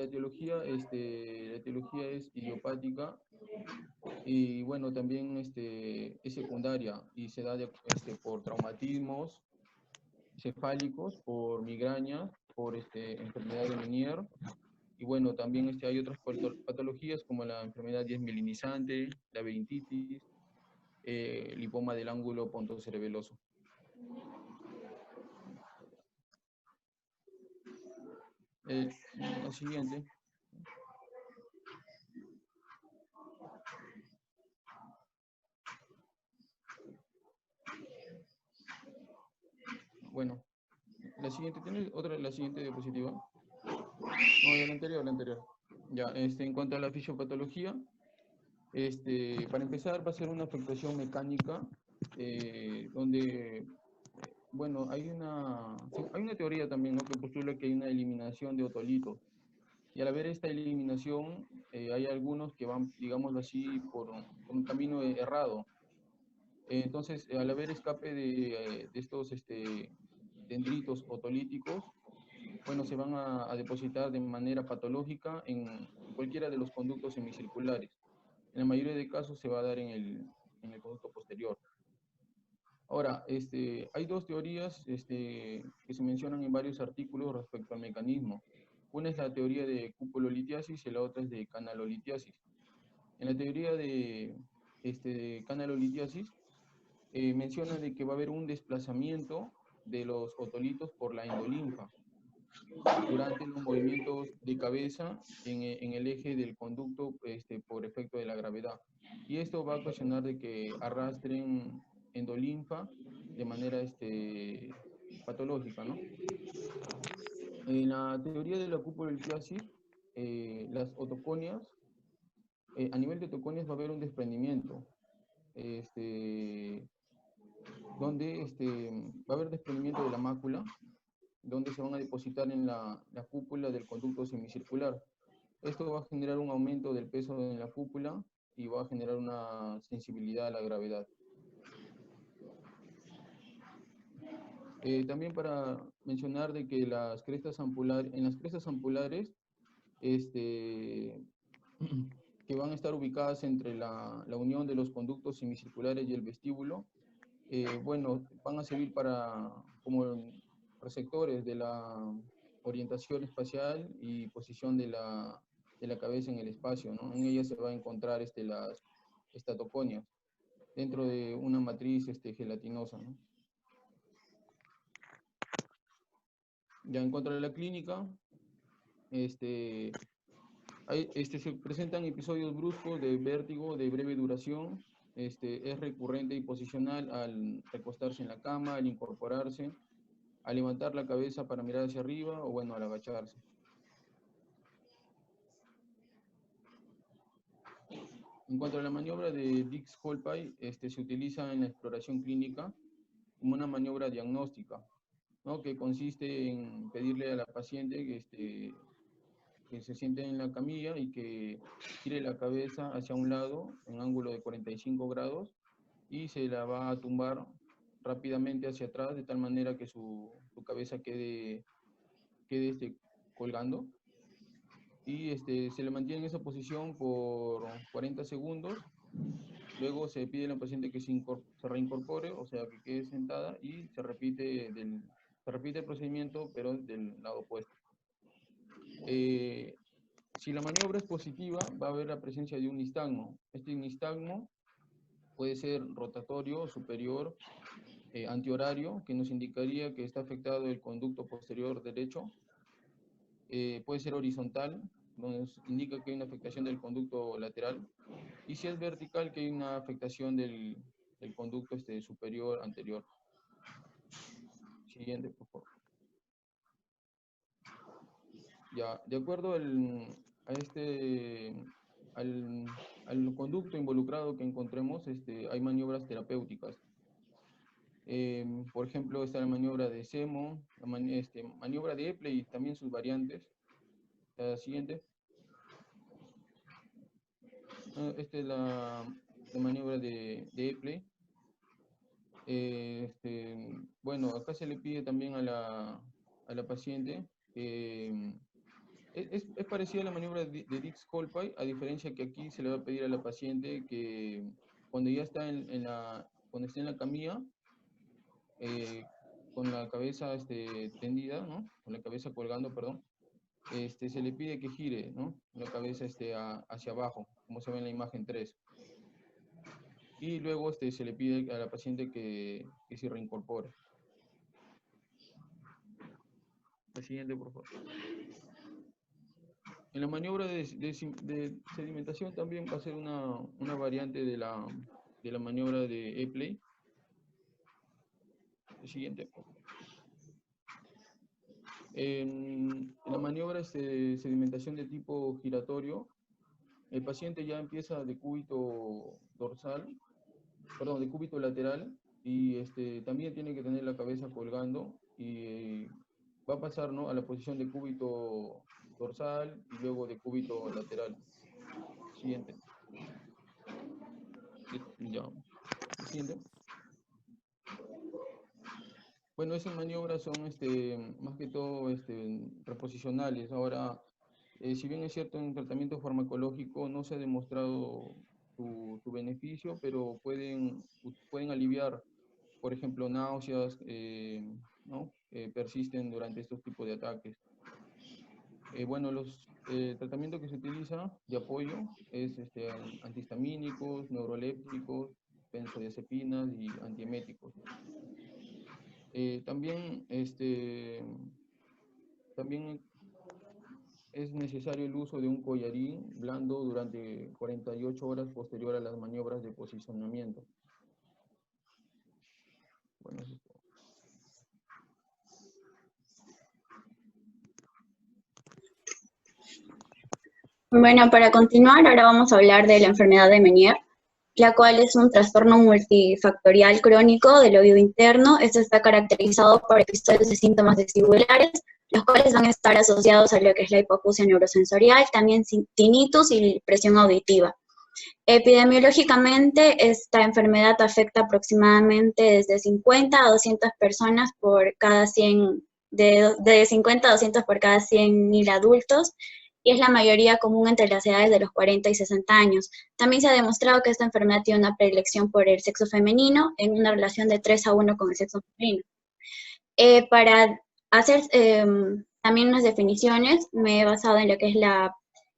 etiología es idiopática y bueno, también es secundaria y se da por traumatismos cefálicos, por migrañas, por enfermedad de Meniere. Y bueno, también hay otras patologías como la enfermedad desmielinizante, la laberintitis, lipoma del ángulo pontocerebeloso. La siguiente. Bueno, la siguiente, ¿tienes otra, la siguiente diapositiva? No, ya la anterior. Ya, en cuanto a la fisiopatología, para empezar va a ser una afectación mecánica, donde, bueno, hay una teoría también, ¿no?, que postula que hay una eliminación de otolitos. Y al haber esta eliminación, hay algunos que van, digámoslo así, por un camino errado. Entonces, al haber escape de estos dendritos otolíticos, bueno, se van a depositar de manera patológica en cualquiera de los conductos semicirculares. En la mayoría de casos se va a dar en el conducto posterior. Ahora, hay dos teorías que se mencionan en varios artículos respecto al mecanismo. Una es la teoría de cupulolitiasis y la otra es de canalolitiasis. En la teoría de canalolitiasis, menciona de que va a haber un desplazamiento de los otolitos por la endolinfa durante los movimientos de cabeza en el eje del conducto por efecto de la gravedad. Y esto va a ocasionar de que arrastren endolinfa de manera patológica, ¿no? En la teoría de la cupulolitiasis, las otoconias, a nivel de otoconias va a haber un desprendimiento, donde va a haber desprendimiento de la mácula, donde se van a depositar en la cúpula del conducto semicircular. Esto va a generar un aumento del peso en la cúpula y va a generar una sensibilidad a la gravedad. También para mencionar de que en las crestas ampulares, que van a estar ubicadas entre la unión de los conductos semicirculares y el vestíbulo, bueno, van a servir como receptores de la orientación espacial y posición de la cabeza en el espacio, ¿no? En ella se va a encontrar las estatoconias dentro de una matriz gelatinosa, ¿no? Ya en cuanto a la clínica, se presentan episodios bruscos de vértigo de breve duración, es recurrente y posicional al recostarse en la cama, al incorporarse, al levantar la cabeza para mirar hacia arriba o bueno, al agacharse. En cuanto a la maniobra de Dix-Holpay, se utiliza en la exploración clínica como una maniobra diagnóstica, ¿no?, que consiste en pedirle a la paciente que se siente en la camilla y que gire la cabeza hacia un lado en ángulo de 45 grados y se la va a tumbar rápidamente hacia atrás de tal manera que su cabeza quede colgando. y se le mantiene en esa posición por 40 segundos. Luego se pide a la paciente que se reincorpore, o sea, que quede sentada, y se repite el procedimiento, pero del lado opuesto. Si la maniobra es positiva, va a haber la presencia de un nistagmo. Este nistagmo puede ser rotatorio, superior, antihorario, que nos indicaría que está afectado el conducto posterior derecho. Puede ser horizontal, nos indica que hay una afectación del conducto lateral. Y si es vertical, que hay una afectación del conducto superior anterior. Siguiente, por favor. Ya, de acuerdo al conducto involucrado que encontremos, hay maniobras terapéuticas. Por ejemplo, está la maniobra de Semo, la maniobra de Epley y también sus variantes. La siguiente. Esta es la maniobra de Epley. Bueno, acá se le pide también a la paciente es parecida a la maniobra de Dix-Colpay, a diferencia que aquí se le va a pedir a la paciente que cuando ya está cuando esté en la camilla, con la cabeza tendida, ¿no? Con la cabeza colgando, perdón, se le pide que gire, ¿no? La cabeza hacia abajo, como se ve en la imagen 3. Y luego se le pide a la paciente que se reincorpore. La siguiente, por favor. En la maniobra de sedimentación también va a ser una variante de la maniobra de Epley. La siguiente. En la maniobra de sedimentación de tipo giratorio, el paciente ya empieza de cúbito dorsal, perdón, de cúbito lateral, y también tiene que tener la cabeza colgando, y va a pasar, ¿no?, a la posición de cúbito dorsal y luego de cúbito lateral. Siguiente. Ya. Siguiente. Bueno, esas maniobras son más que todo reposicionales. Ahora, si bien es cierto, en tratamiento farmacológico no se ha demostrado su beneficio, pero pueden aliviar, por ejemplo, náuseas, ¿no? Persisten durante estos tipos de ataques. Bueno, el tratamiento que se utiliza de apoyo es antihistamínicos, neurolépticos, benzodiazepinas y antieméticos. También es necesario el uso de un collarín blando durante 48 horas posterior a las maniobras de posicionamiento. Bueno, eso es todo. Bueno, para continuar, ahora vamos a hablar de la enfermedad de Meniere, la cual es un trastorno multifactorial crónico del oído interno. Esto está caracterizado por episodios de síntomas vestibulares, los cuales van a estar asociados a lo que es la hipoacusia neurosensorial, también tinnitus y presión auditiva. Epidemiológicamente, esta enfermedad afecta aproximadamente desde 50 a 200 personas por cada 100, de 50 a 200 por cada 100.000 adultos, y es la mayoría común entre las edades de los 40 y 60 años. También se ha demostrado que esta enfermedad tiene una predilección por el sexo femenino en una relación de 3-1 con el sexo masculino. Para hacer también unas definiciones, me he basado en lo que es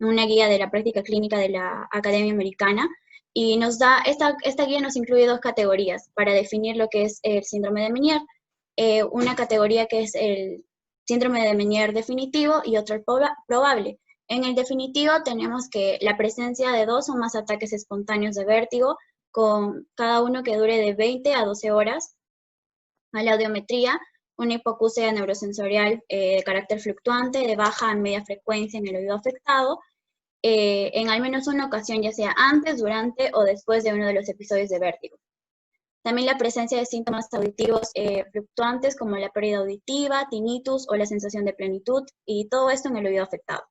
una guía de la práctica clínica de la Academia Americana, y nos da, esta guía nos incluye 2 categorías para definir lo que es el síndrome de Meniere. Una categoría que es el síndrome de Meniere definitivo y otra el probable. En el definitivo tenemos que la presencia de 2 o más ataques espontáneos de vértigo, con cada uno que dure de 20 a 12 horas, a la audiometría, una hipoacusia neurosensorial de carácter fluctuante, de baja a media frecuencia en el oído afectado, en al menos una ocasión, ya sea antes, durante o después de uno de los episodios de vértigo. También la presencia de síntomas auditivos fluctuantes como la pérdida auditiva, tinnitus o la sensación de plenitud, y todo esto en el oído afectado.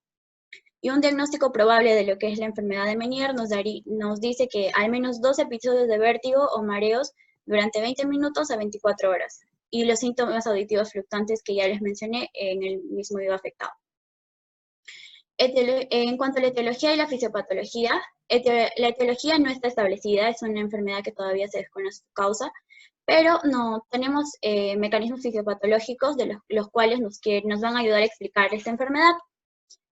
Y un diagnóstico probable de lo que es la enfermedad de Meniere nos dice que al menos 2 episodios de vértigo o mareos durante 20 minutos a 24 horas. Y los síntomas auditivos fluctuantes que ya les mencioné en el mismo oído afectado. En cuanto a la etiología y la fisiopatología, la etiología no está establecida, es una enfermedad que todavía se desconoce su causa, pero no tenemos mecanismos fisiopatológicos de los cuales nos van a ayudar a explicar esta enfermedad.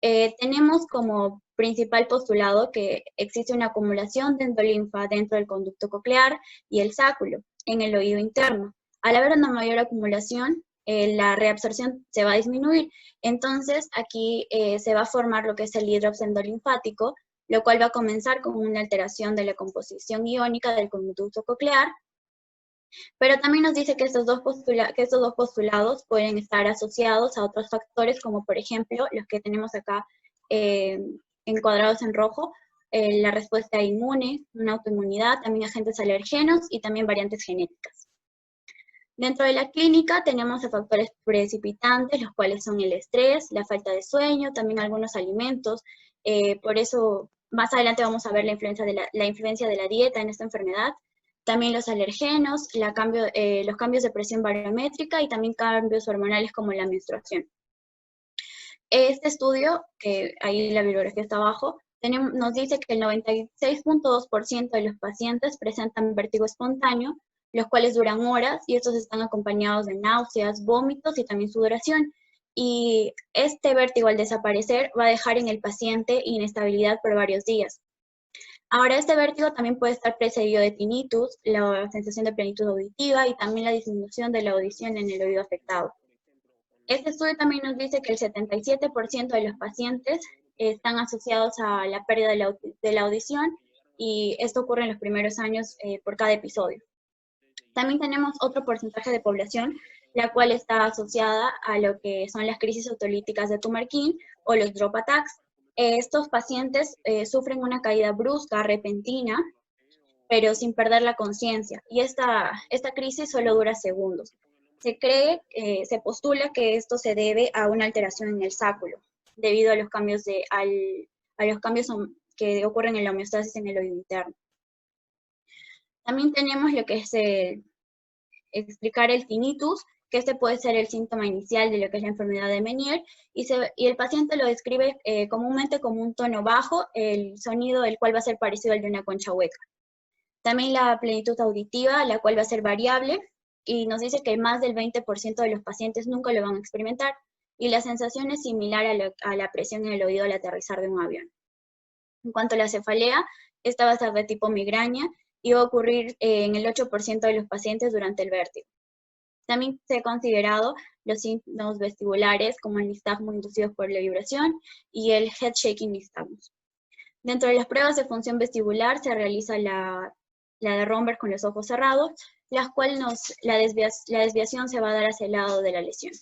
Tenemos como principal postulado que existe una acumulación de endolinfa dentro del conducto coclear y el sáculo, en el oído interno. Al haber una mayor acumulación, la reabsorción se va a disminuir. Entonces, aquí se va a formar lo que es el hidrops endolinfático, lo cual va a comenzar con una alteración de la composición iónica del conducto coclear, pero también nos dice que estos dos postulados pueden estar asociados a otros factores, como por ejemplo, los que tenemos acá encuadrados en rojo, la respuesta inmune, una autoinmunidad, también agentes alergenos y también variantes genéticas. Dentro de la clínica tenemos a factores precipitantes, los cuales son el estrés, la falta de sueño, también algunos alimentos. Por eso, más adelante vamos a ver la influencia de la dieta en esta enfermedad. También los alergenos, los cambios de presión barométrica y también cambios hormonales como la menstruación. Este estudio, que ahí la bibliografía está abajo, nos dice que el 96.2% de los pacientes presentan vértigo espontáneo, los cuales duran horas y estos están acompañados de náuseas, vómitos y también sudoración. Y este vértigo al desaparecer va a dejar en el paciente inestabilidad por varios días. Ahora, este vértigo también puede estar precedido de tinnitus, la sensación de plenitud auditiva y también la disminución de la audición en el oído afectado. Este estudio también nos dice que el 77% de los pacientes están asociados a la pérdida de la audición y esto ocurre en los primeros años por cada episodio. También tenemos otro porcentaje de población, la cual está asociada a lo que son las crisis autolíticas de Tumarkin o los drop attacks. Estos pacientes sufren una caída brusca, repentina, pero sin perder la conciencia. Y esta crisis solo dura segundos. Se postula que esto se debe a una alteración en el sáculo, debido a los cambios, que ocurren en la homeostasis en el oído interno. También tenemos lo que es explicar el tinnitus, que este puede ser el síntoma inicial de lo que es la enfermedad de Meniere, y el paciente lo describe comúnmente como un tono bajo, el sonido del cual va a ser parecido al de una concha hueca. También la plenitud auditiva, la cual va a ser variable, y nos dice que más del 20% de los pacientes nunca lo van a experimentar, y la sensación es similar a la presión en el oído al aterrizar de un avión. En cuanto a la cefalea, esta va a ser de tipo migraña, y va a ocurrir en el 8% de los pacientes durante el vértigo. También se ha considerado los síntomas vestibulares como el nistagmo inducidos por la vibración y el head shaking nistagmus. Dentro de las pruebas de función vestibular se realiza la de Romberg con los ojos cerrados, las cuales la desviación se va a dar hacia el lado de la lesión.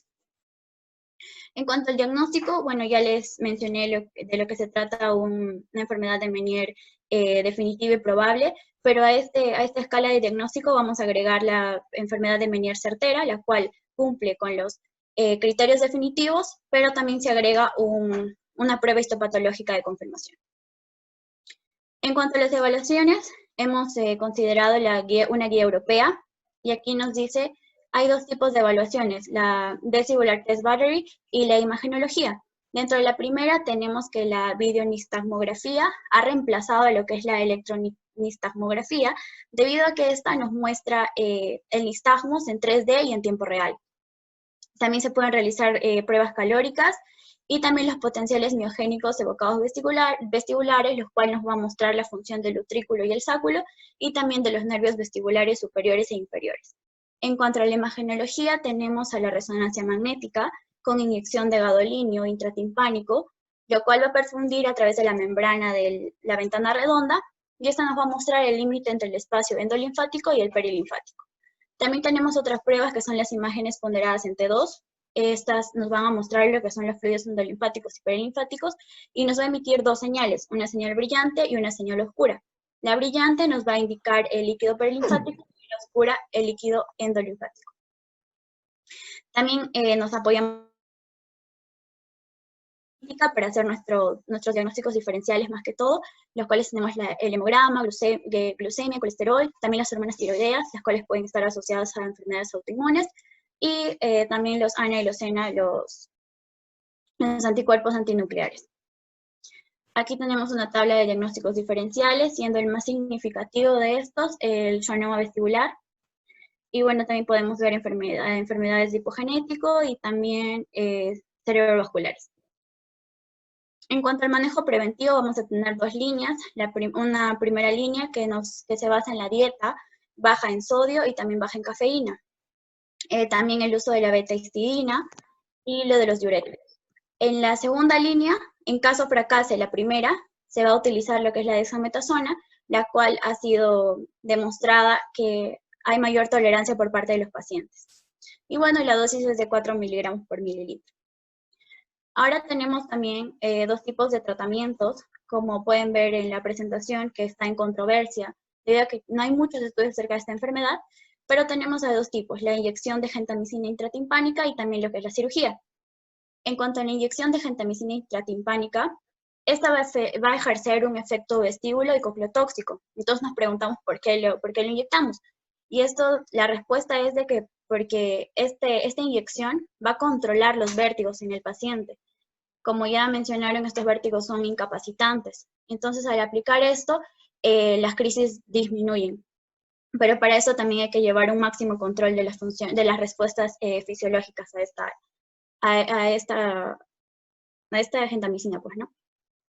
En cuanto al diagnóstico, bueno, ya les mencioné de lo que se trata una enfermedad de Meniere definitiva y probable, pero a esta escala de diagnóstico vamos a agregar la enfermedad de Meniere certera, la cual cumple con los criterios definitivos, pero también se agrega una prueba histopatológica de confirmación. En cuanto a las evaluaciones, hemos considerado una guía europea, y aquí nos dice, hay dos tipos de evaluaciones, la Vestibular Test Battery y la imagenología. Dentro de la primera tenemos que la videonistagmografía ha reemplazado a lo que es la electronistagmografía, debido a que esta nos muestra el nistagmus en 3D y en tiempo real. También se pueden realizar pruebas calóricas y también los potenciales miogénicos evocados vestibulares, los cuales nos van a mostrar la función del utrículo y el sáculo, y también de los nervios vestibulares superiores e inferiores. En cuanto a la imagenología, tenemos a la resonancia magnética con inyección de gadolinio intratimpánico, lo cual va a perfundir a través de la membrana de la ventana redonda, y esta nos va a mostrar el límite entre el espacio endolinfático y el perilinfático. También tenemos otras pruebas que son las imágenes ponderadas en T2. Estas nos van a mostrar lo que son los fluidos endolinfáticos y perilinfáticos, y nos va a emitir dos señales, una señal brillante y una señal oscura. La brillante nos va a indicar el líquido perilinfático y la oscura el líquido endolinfático. También nos apoyamos para hacer nuestros diagnósticos diferenciales más que todo, los cuales tenemos el hemograma, glucemia, colesterol, también las hormonas tiroideas, las cuales pueden estar asociadas a enfermedades autoinmunes, y también los ANA y los ENA, los anticuerpos antinucleares. Aquí tenemos una tabla de diagnósticos diferenciales, siendo el más significativo de estos el schwannoma vestibular. Y bueno, también podemos ver enfermedades de tipo genético y también cerebrovasculares. En cuanto al manejo preventivo, vamos a tener dos líneas. Una primera línea que se basa en la dieta, baja en sodio y también baja en cafeína. También el uso de la beta-histidina y lo de los diuréticos. En la segunda línea, en caso fracase la primera, se va a utilizar lo que es la dexametasona, la cual ha sido demostrada que hay mayor tolerancia por parte de los pacientes. Y bueno, la dosis es de 4 miligramos por mililitro. Ahora tenemos también dos tipos de tratamientos, como pueden ver en la presentación, que está en controversia, debido a que no hay muchos estudios acerca de esta enfermedad, pero tenemos a dos tipos, la inyección de gentamicina intratimpánica y también lo que es la cirugía. En cuanto a la inyección de gentamicina intratimpánica, esta va a ejercer un efecto vestíbulo y cocleotóxico. Entonces nos preguntamos por qué lo inyectamos. Y la respuesta es de que porque esta inyección va a controlar los vértigos en el paciente. Como ya mencionaron, estos vértigos son incapacitantes. Entonces, al aplicar esto, las crisis disminuyen. Pero para eso también hay que llevar un máximo control de las respuestas fisiológicas a esta gentamicina, pues, ¿no?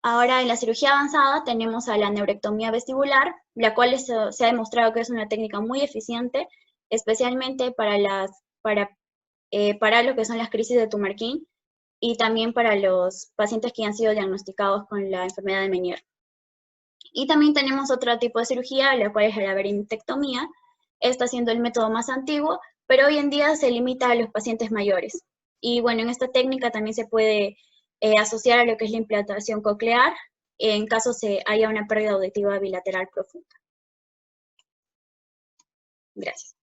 Ahora, en la cirugía avanzada tenemos a la neurectomía vestibular, la cual se ha demostrado que es una técnica muy eficiente, especialmente para lo que son las crisis de Tumarkin y también para los pacientes que han sido diagnosticados con la enfermedad de Meniere. Y también tenemos otro tipo de cirugía, la cual es la berenitectomía. Esta siendo el método más antiguo, pero hoy en día se limita a los pacientes mayores. Y bueno, en esta técnica también se puede asociar a lo que es la implantación coclear, en caso se haya una pérdida auditiva bilateral profunda. Gracias.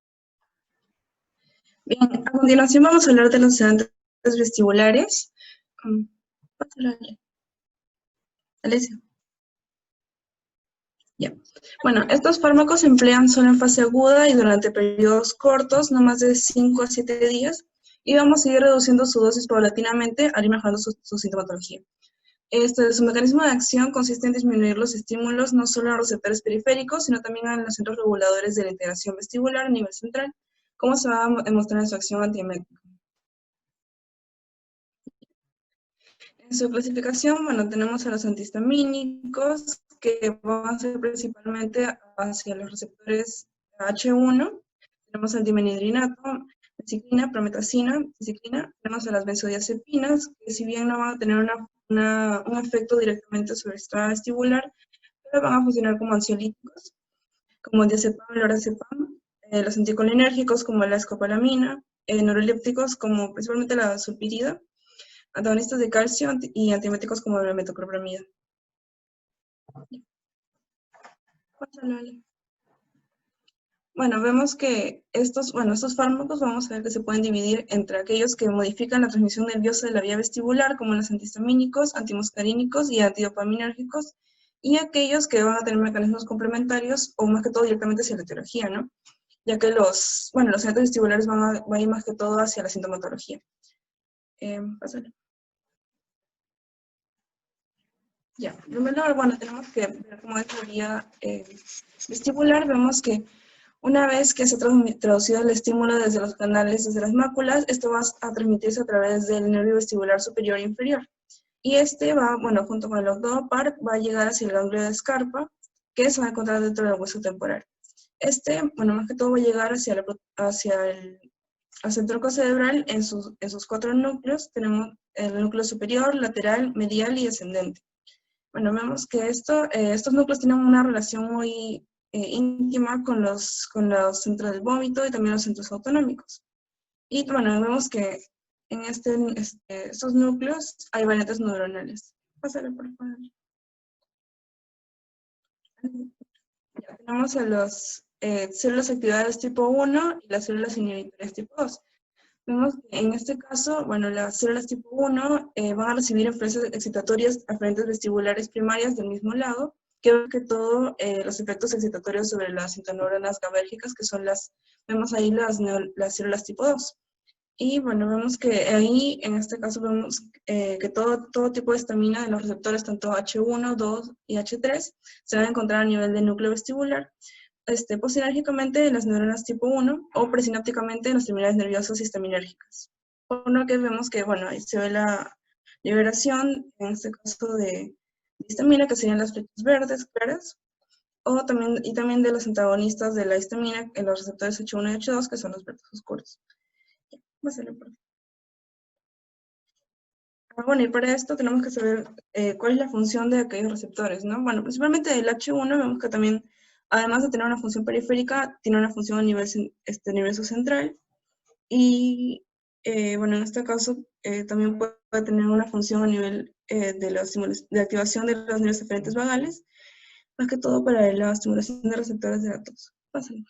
Bien, a continuación vamos a hablar de los sedantes vestibulares. Alicia. Ya. Bueno, estos fármacos se emplean solo en fase aguda y durante periodos cortos, no más de 5 a 7 días, y vamos a ir reduciendo su dosis paulatinamente al ir mejorando su sintomatología. Su mecanismo de acción consiste en disminuir los estímulos no solo en los receptores periféricos, sino también en los centros reguladores de la integración vestibular a nivel central, como se va a demostrar en su acción antiemética. En su clasificación, bueno, tenemos a los antihistamínicos, que van a ser principalmente hacia los receptores H1, tenemos al dimenhidrinato, ciclina, prometacina, ciclina, tenemos a las benzodiazepinas, que si bien no van a tener un efecto directamente sobre el sistema vestibular, pero van a funcionar como ansiolíticos, como el diazepam, el lorazepam, los anticolinérgicos como la escopolamina, neurolépticos como principalmente la sulpirida, antagonistas de calcio y antieméticos como la metoclopramida. Bueno, vemos que estos fármacos vamos a ver que se pueden dividir entre aquellos que modifican la transmisión nerviosa de la vía vestibular, como los antihistamínicos, antimuscarínicos y antidopaminérgicos, y aquellos que van a tener mecanismos complementarios, o más que todo directamente hacia la etiología, ¿no? Ya que los sedantes vestibulares van a ir más que todo hacia la sintomatología. Pásale. Ya, primero, bueno, tenemos que ver cómo es la vía vestibular. Vemos que una vez que se ha traducido el estímulo desde los canales, desde las máculas, esto va a transmitirse a través del nervio vestibular superior e inferior. Y este va, bueno, junto con el octavo par, va a llegar hacia el ganglio de Scarpa, que se va a encontrar dentro del hueso temporal. Bueno, más que todo va a llegar hacia el tronco cerebral en sus 4 núcleos. Tenemos el núcleo superior, lateral, medial y ascendente. Bueno, vemos que estos núcleos tienen una relación muy íntima con los centros del vómito y también los centros autonómicos. Y bueno, vemos que en estos núcleos hay variantes neuronales. Pásale, por favor. Ya, tenemos a las células activadas tipo 1 y las células inhibitorias tipo 2. Vemos que en este caso, bueno, las células tipo 1 van a recibir influencias excitatorias aferentes vestibulares primarias del mismo lado, que todo los efectos excitatorios sobre las interneuronas GABAérgicas, que son vemos ahí las células tipo 2. Y bueno, vemos que ahí, en este caso, vemos que todo tipo de histamina de los receptores, tanto H1, 2 y H3, se van a encontrar a nivel del núcleo vestibular, posinérgicamente en las neuronas tipo 1 o presinápticamente en las terminales nerviosas histaminérgicas. Por lo que vemos que, bueno, ahí se ve la liberación, en este caso de histamina, que serían las flechas verdes claras, y también de los antagonistas de la histamina en los receptores H1 y H2, que son los verdes oscuros. Bueno, y para esto tenemos que saber cuál es la función de aquellos receptores, ¿no? Bueno, principalmente el H1 vemos que también, además de tener una función periférica, tiene una función a nivel nervioso central. Y bueno, en este caso también puede tener una función a nivel de activación de los nervios eferentes vagales, más que todo para la estimulación de receptores de la tos. Pásale.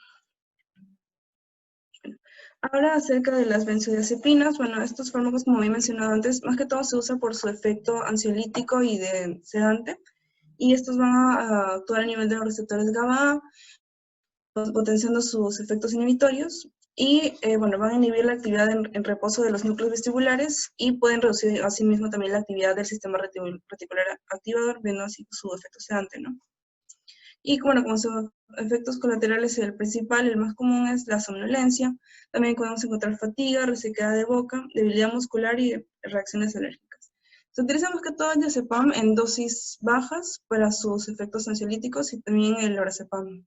Ahora acerca de las benzodiazepinas, bueno, estos fármacos, como había mencionado antes, más que todo se usa por su efecto ansiolítico y de sedante, y estos van a actuar a nivel de los receptores GABA, potenciando sus efectos inhibitorios, y bueno, van a inhibir la actividad en reposo de los núcleos vestibulares y pueden reducir asimismo también la actividad del sistema reticular activador, viendo así su efecto sedante, ¿no? Y bueno, como sus efectos colaterales, el principal, el más común es la somnolencia. También podemos encontrar fatiga, resequedad de boca, debilidad muscular y reacciones alérgicas. Se utiliza más que todo el diazepam en dosis bajas para sus efectos ansiolíticos y también el lorazepam.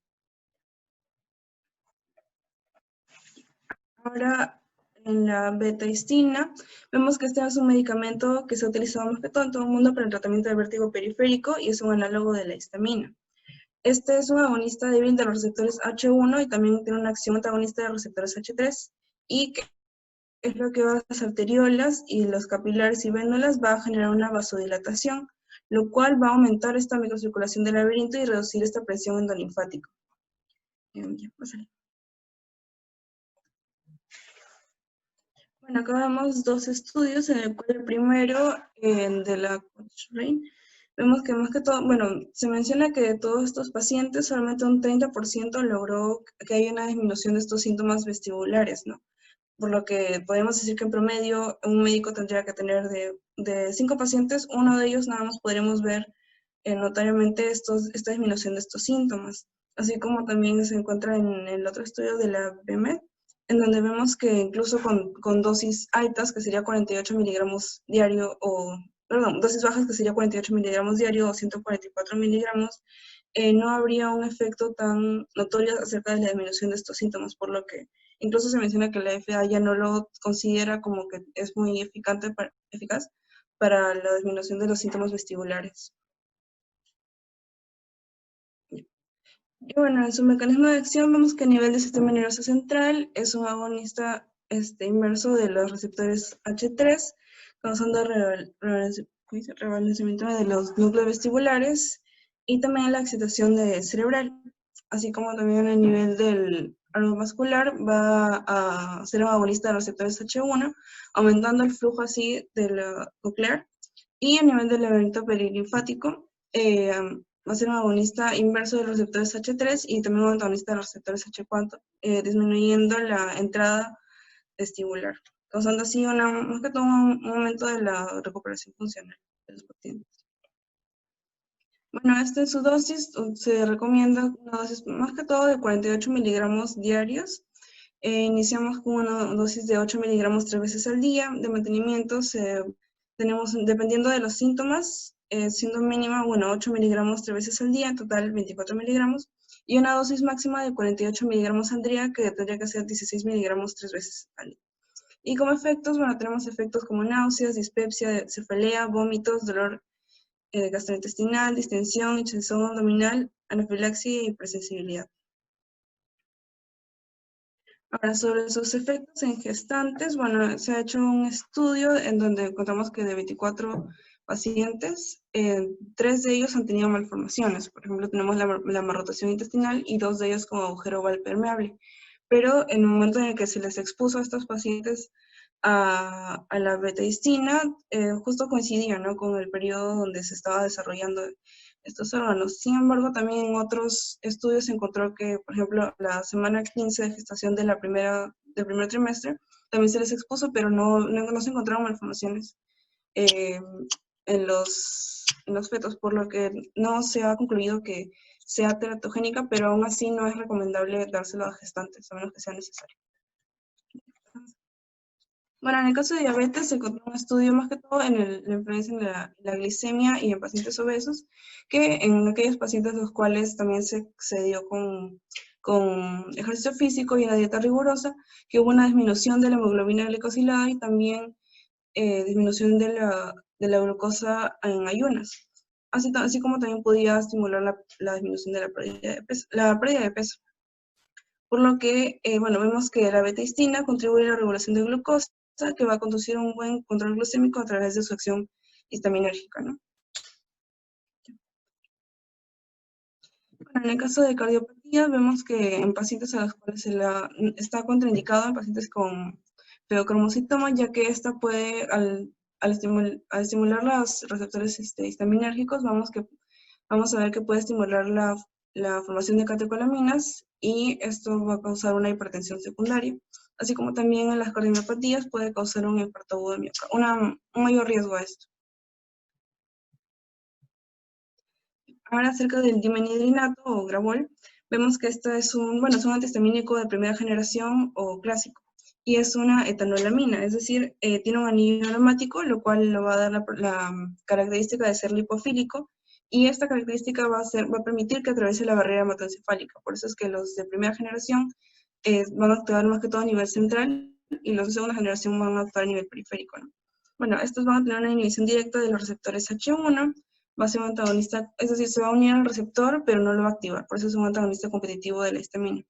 Ahora, en la betahistina, vemos que este es un medicamento que se ha utilizado más que todo en todo el mundo para el tratamiento del vértigo periférico y es un análogo de la histamina. Este es un agonista débil de los receptores H1 y también tiene una acción antagonista de los receptores H3, y que es lo que va a las arteriolas y los capilares y vénulas, va a generar una vasodilatación, lo cual va a aumentar esta microcirculación del laberinto y reducir esta presión endolinfática. Bueno, acá vemos dos estudios, en el cual el primero, de la Cochrane, vemos que más que todo, bueno, se menciona que de todos estos pacientes, solamente un 30% logró que haya una disminución de estos síntomas vestibulares, ¿no? Por lo que podemos decir que en promedio un médico tendría que tener de 5 pacientes, uno de ellos nada más podremos ver notariamente esta disminución de estos síntomas. Así como también se encuentra en el otro estudio de la BMED, en donde vemos que incluso con dosis altas, que sería 48 miligramos diario, perdón, dosis bajas, que sería 48 miligramos diario o 144 miligramos, no habría un efecto tan notorio acerca de la disminución de estos síntomas, por lo que incluso se menciona que la FDA ya no lo considera como que es muy eficaz para la disminución de los síntomas vestibulares. Y bueno, en su mecanismo de acción vemos que a nivel del sistema nervioso central es un agonista inmerso de los receptores H3, causando rebalance de los núcleos vestibulares y también la excitación cerebral, así como también a nivel del árbol vascular va a ser un agonista de los receptores H1, aumentando el flujo así del coclear, y a nivel del laberinto perilinfático va a ser un agonista inverso de los receptores H3 y también un antagonista de los receptores H4, disminuyendo la entrada vestibular, causando así más que todo un aumento de la recuperación funcional de los pacientes. Bueno, en su dosis se recomienda una dosis más que todo de 48 miligramos diarios. Iniciamos con una dosis de 8 miligramos 3 veces al día. De mantenimiento tenemos, dependiendo de los síntomas, siendo mínima, bueno, 8 miligramos 3 veces al día, en total 24 miligramos, y una dosis máxima de 48 miligramos al día, que tendría que ser 16 miligramos 3 veces al día. Y como efectos, bueno, tenemos efectos como náuseas, dispepsia, cefalea, vómitos, dolor gastrointestinal, distensión, hinchazón abdominal, anafilaxia y hipersensibilidad. Ahora, sobre sus efectos en gestantes, bueno, se ha hecho un estudio en donde encontramos que de 24 pacientes, 3 de ellos han tenido malformaciones. Por ejemplo, tenemos la malrotación intestinal y 2 de ellos con agujero oval permeable. Pero en el momento en el que se les expuso a estos pacientes a la betahistina, justo coincidía, ¿no?, con el periodo donde se estaba desarrollando estos órganos. Sin embargo, también en otros estudios se encontró que, por ejemplo, la semana 15 de gestación del primer trimestre, también se les expuso, pero no se encontraron malformaciones en los fetos, por lo que no se ha concluido que sea teratogénica, pero aún así no es recomendable dárselo a gestantes, a menos que sea necesario. Bueno, en el caso de diabetes se encontró un estudio más que todo en la influencia en la glicemia y en pacientes obesos, que en aquellos pacientes los cuales también se dio con ejercicio físico y una dieta rigurosa, que hubo una disminución de la hemoglobina glicosilada y también disminución de la glucosa en ayunas, así como también podía estimular la disminución de la pérdida de peso. Por lo que, bueno, vemos que la beta-histina contribuye a la regulación de glucosa, que va a conducir a un buen control glucémico a través de su acción histaminérgica, ¿no? Bueno, en el caso de cardiopatía, vemos que en pacientes a los cuales está contraindicado en pacientes con feocromocitoma, ya que esta puede, al estimular los receptores histaminérgicos, vamos a ver que puede estimular la formación de catecolaminas y esto va a causar una hipertensión secundaria, así como también en las cardiomiopatías puede causar un infarto agudo de miocardio, un mayor riesgo a esto. Ahora acerca del dimenhidrinato o Gravol, vemos que esto es un antihistamínico de primera generación o clásico, y es una etanolamina, es decir, tiene un anillo aromático, lo cual le va a dar la característica de ser lipofílico, y esta característica va a permitir que atraviese la barrera hematoencefálica. Por eso es que los de primera generación van a actuar más que todo a nivel central, y los de segunda generación van a actuar a nivel periférico, ¿no? Bueno, estos van a tener una inhibición directa de los receptores H1, va a ser un antagonista, es decir, se va a unir al receptor, pero no lo va a activar, por eso es un antagonista competitivo de la histamina.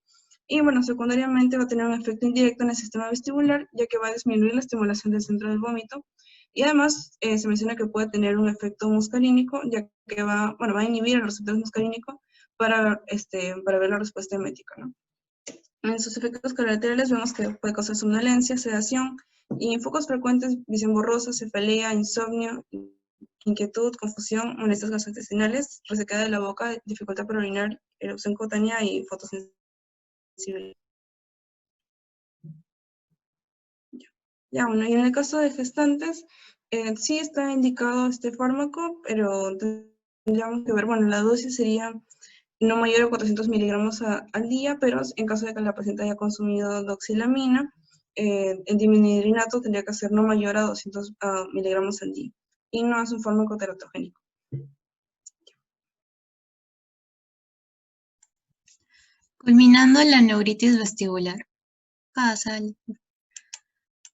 Y bueno, secundariamente va a tener un efecto indirecto en el sistema vestibular, ya que va a disminuir la estimulación del centro del vómito, y además se menciona que puede tener un efecto muscarínico, ya que va a inhibir el receptor muscarínico para ver la respuesta emética, ¿no? En sus efectos colaterales vemos que puede causar somnolencia, sedación, y en focos frecuentes visión borrosa, cefalea, insomnio, inquietud, confusión, molestias gastrointestinales, resequedad de la boca, dificultad para orinar, erupción cutánea y fotosensibilidad. Ya, bueno, y en el caso de gestantes, sí está indicado este fármaco, pero tendríamos que ver, bueno, la dosis sería no mayor a 400 miligramos al día, pero en caso de que la paciente haya consumido doxilamina, el dimenhidrinato tendría que ser no mayor a 200 miligramos al día, y no es un fármaco teratogénico. Culminando la neuritis vestibular. Pásale.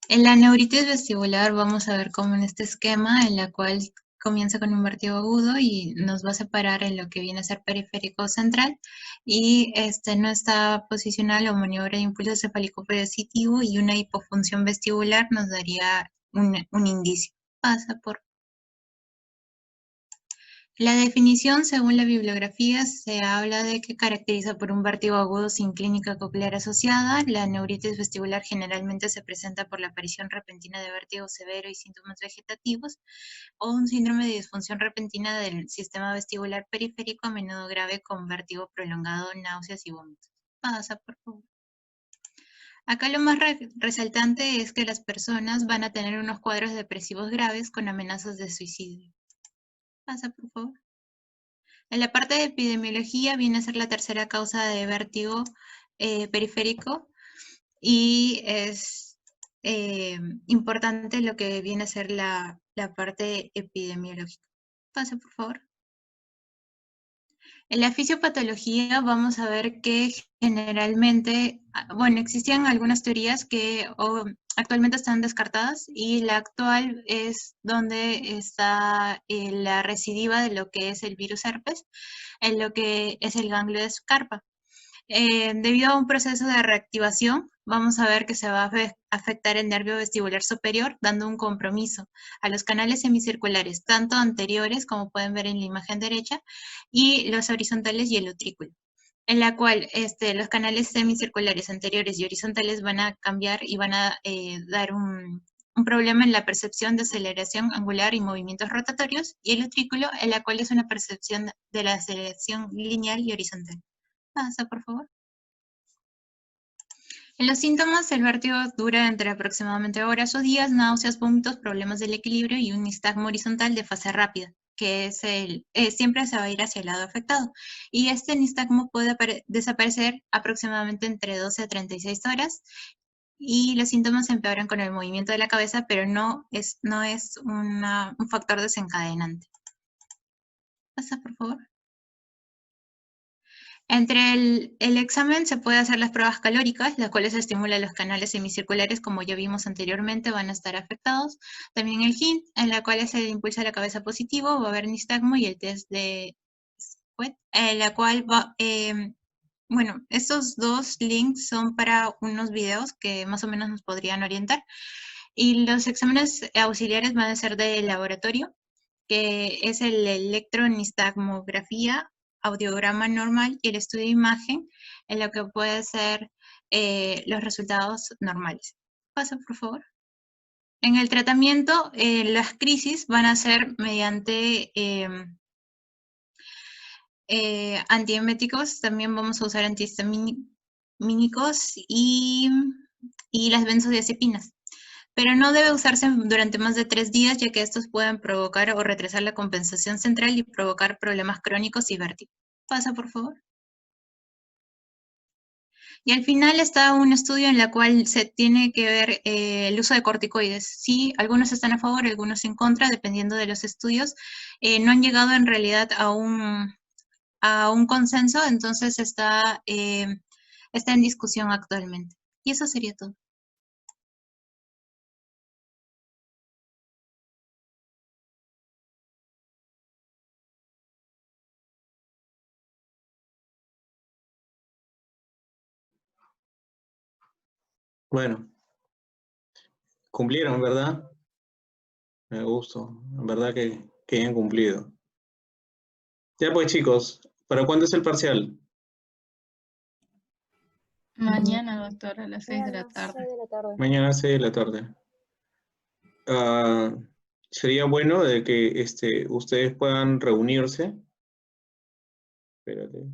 En la neuritis vestibular vamos a ver como en este esquema en la cual comienza con un vértigo agudo y nos va a separar en lo que viene a ser periférico central, y no está posicional o maniobra de impulso cefálico positivo, y una hipofunción vestibular nos daría un indicio. Pasa por la definición. Según la bibliografía, se habla de que caracteriza por un vértigo agudo sin clínica coclear asociada. La neuritis vestibular generalmente se presenta por la aparición repentina de vértigo severo y síntomas vegetativos, o un síndrome de disfunción repentina del sistema vestibular periférico, a menudo grave, con vértigo prolongado, náuseas y vómitos. Pasa, por favor. Acá lo más resaltante es que las personas van a tener unos cuadros depresivos graves con amenazas de suicidio. Pasa, por favor. En la parte de epidemiología viene a ser la tercera causa de vértigo periférico, y es importante lo que viene a ser la parte epidemiológica. Pase, por favor. En la fisiopatología vamos a ver que generalmente, bueno, existían algunas teorías que actualmente están descartadas, y la actual es donde está la recidiva de lo que es el virus herpes, en lo que es el ganglio de Scarpa. Debido a un proceso de reactivación, vamos a ver que se va a afectar el nervio vestibular superior, dando un compromiso a los canales semicirculares, tanto anteriores, como pueden ver en la imagen derecha, y los horizontales y el utrículo, en la cual los canales semicirculares anteriores y horizontales van a cambiar y van a dar un problema en la percepción de aceleración angular y movimientos rotatorios, y el utrículo, en la cual es una percepción de la aceleración lineal y horizontal. Pasa, por favor. En los síntomas, el vértigo dura entre aproximadamente horas o días, náuseas, vómitos, problemas del equilibrio y un nistagmo horizontal de fase rápida, que es siempre se va a ir hacia el lado afectado. Y este nistagmo puede desaparecer aproximadamente entre 12 a 36 horas y los síntomas empeoran con el movimiento de la cabeza, pero no es un factor desencadenante. Pasa, por favor. Entre el examen se puede hacer las pruebas calóricas, las cuales estimulan los canales semicirculares, como ya vimos anteriormente, van a estar afectados. También el HINT, en la cual se impulsa la cabeza positivo, va a haber nistagmo, y el test de Sweat, en la cual va... bueno, estos dos links son para unos videos que más o menos nos podrían orientar. Y los exámenes auxiliares van a ser de laboratorio, que es el electronistagmografía, audiograma normal y el estudio de imagen, en lo que puede ser los resultados normales. Pasa, por favor. En el tratamiento, las crisis van a ser mediante antieméticos. También vamos a usar antihistamínicos y las benzodiazepinas. Pero no debe usarse durante más de 3 días, ya que estos pueden provocar o retrasar la compensación central y provocar problemas crónicos y vértigo. Pasa, por favor. Y al final está un estudio en el cual se tiene que ver el uso de corticoides. Sí, algunos están a favor, algunos en contra, dependiendo de los estudios. No han llegado en realidad a un consenso, entonces está en discusión actualmente. Y eso sería todo. Bueno, cumplieron, ¿verdad? Me gustó, en verdad que hayan cumplido. Ya pues chicos, ¿para cuándo es el parcial? Mañana, doctor, a las 6 de la tarde. 6 de la tarde. Mañana a 6 de la tarde. Sería bueno de que ustedes puedan reunirse. Espérate.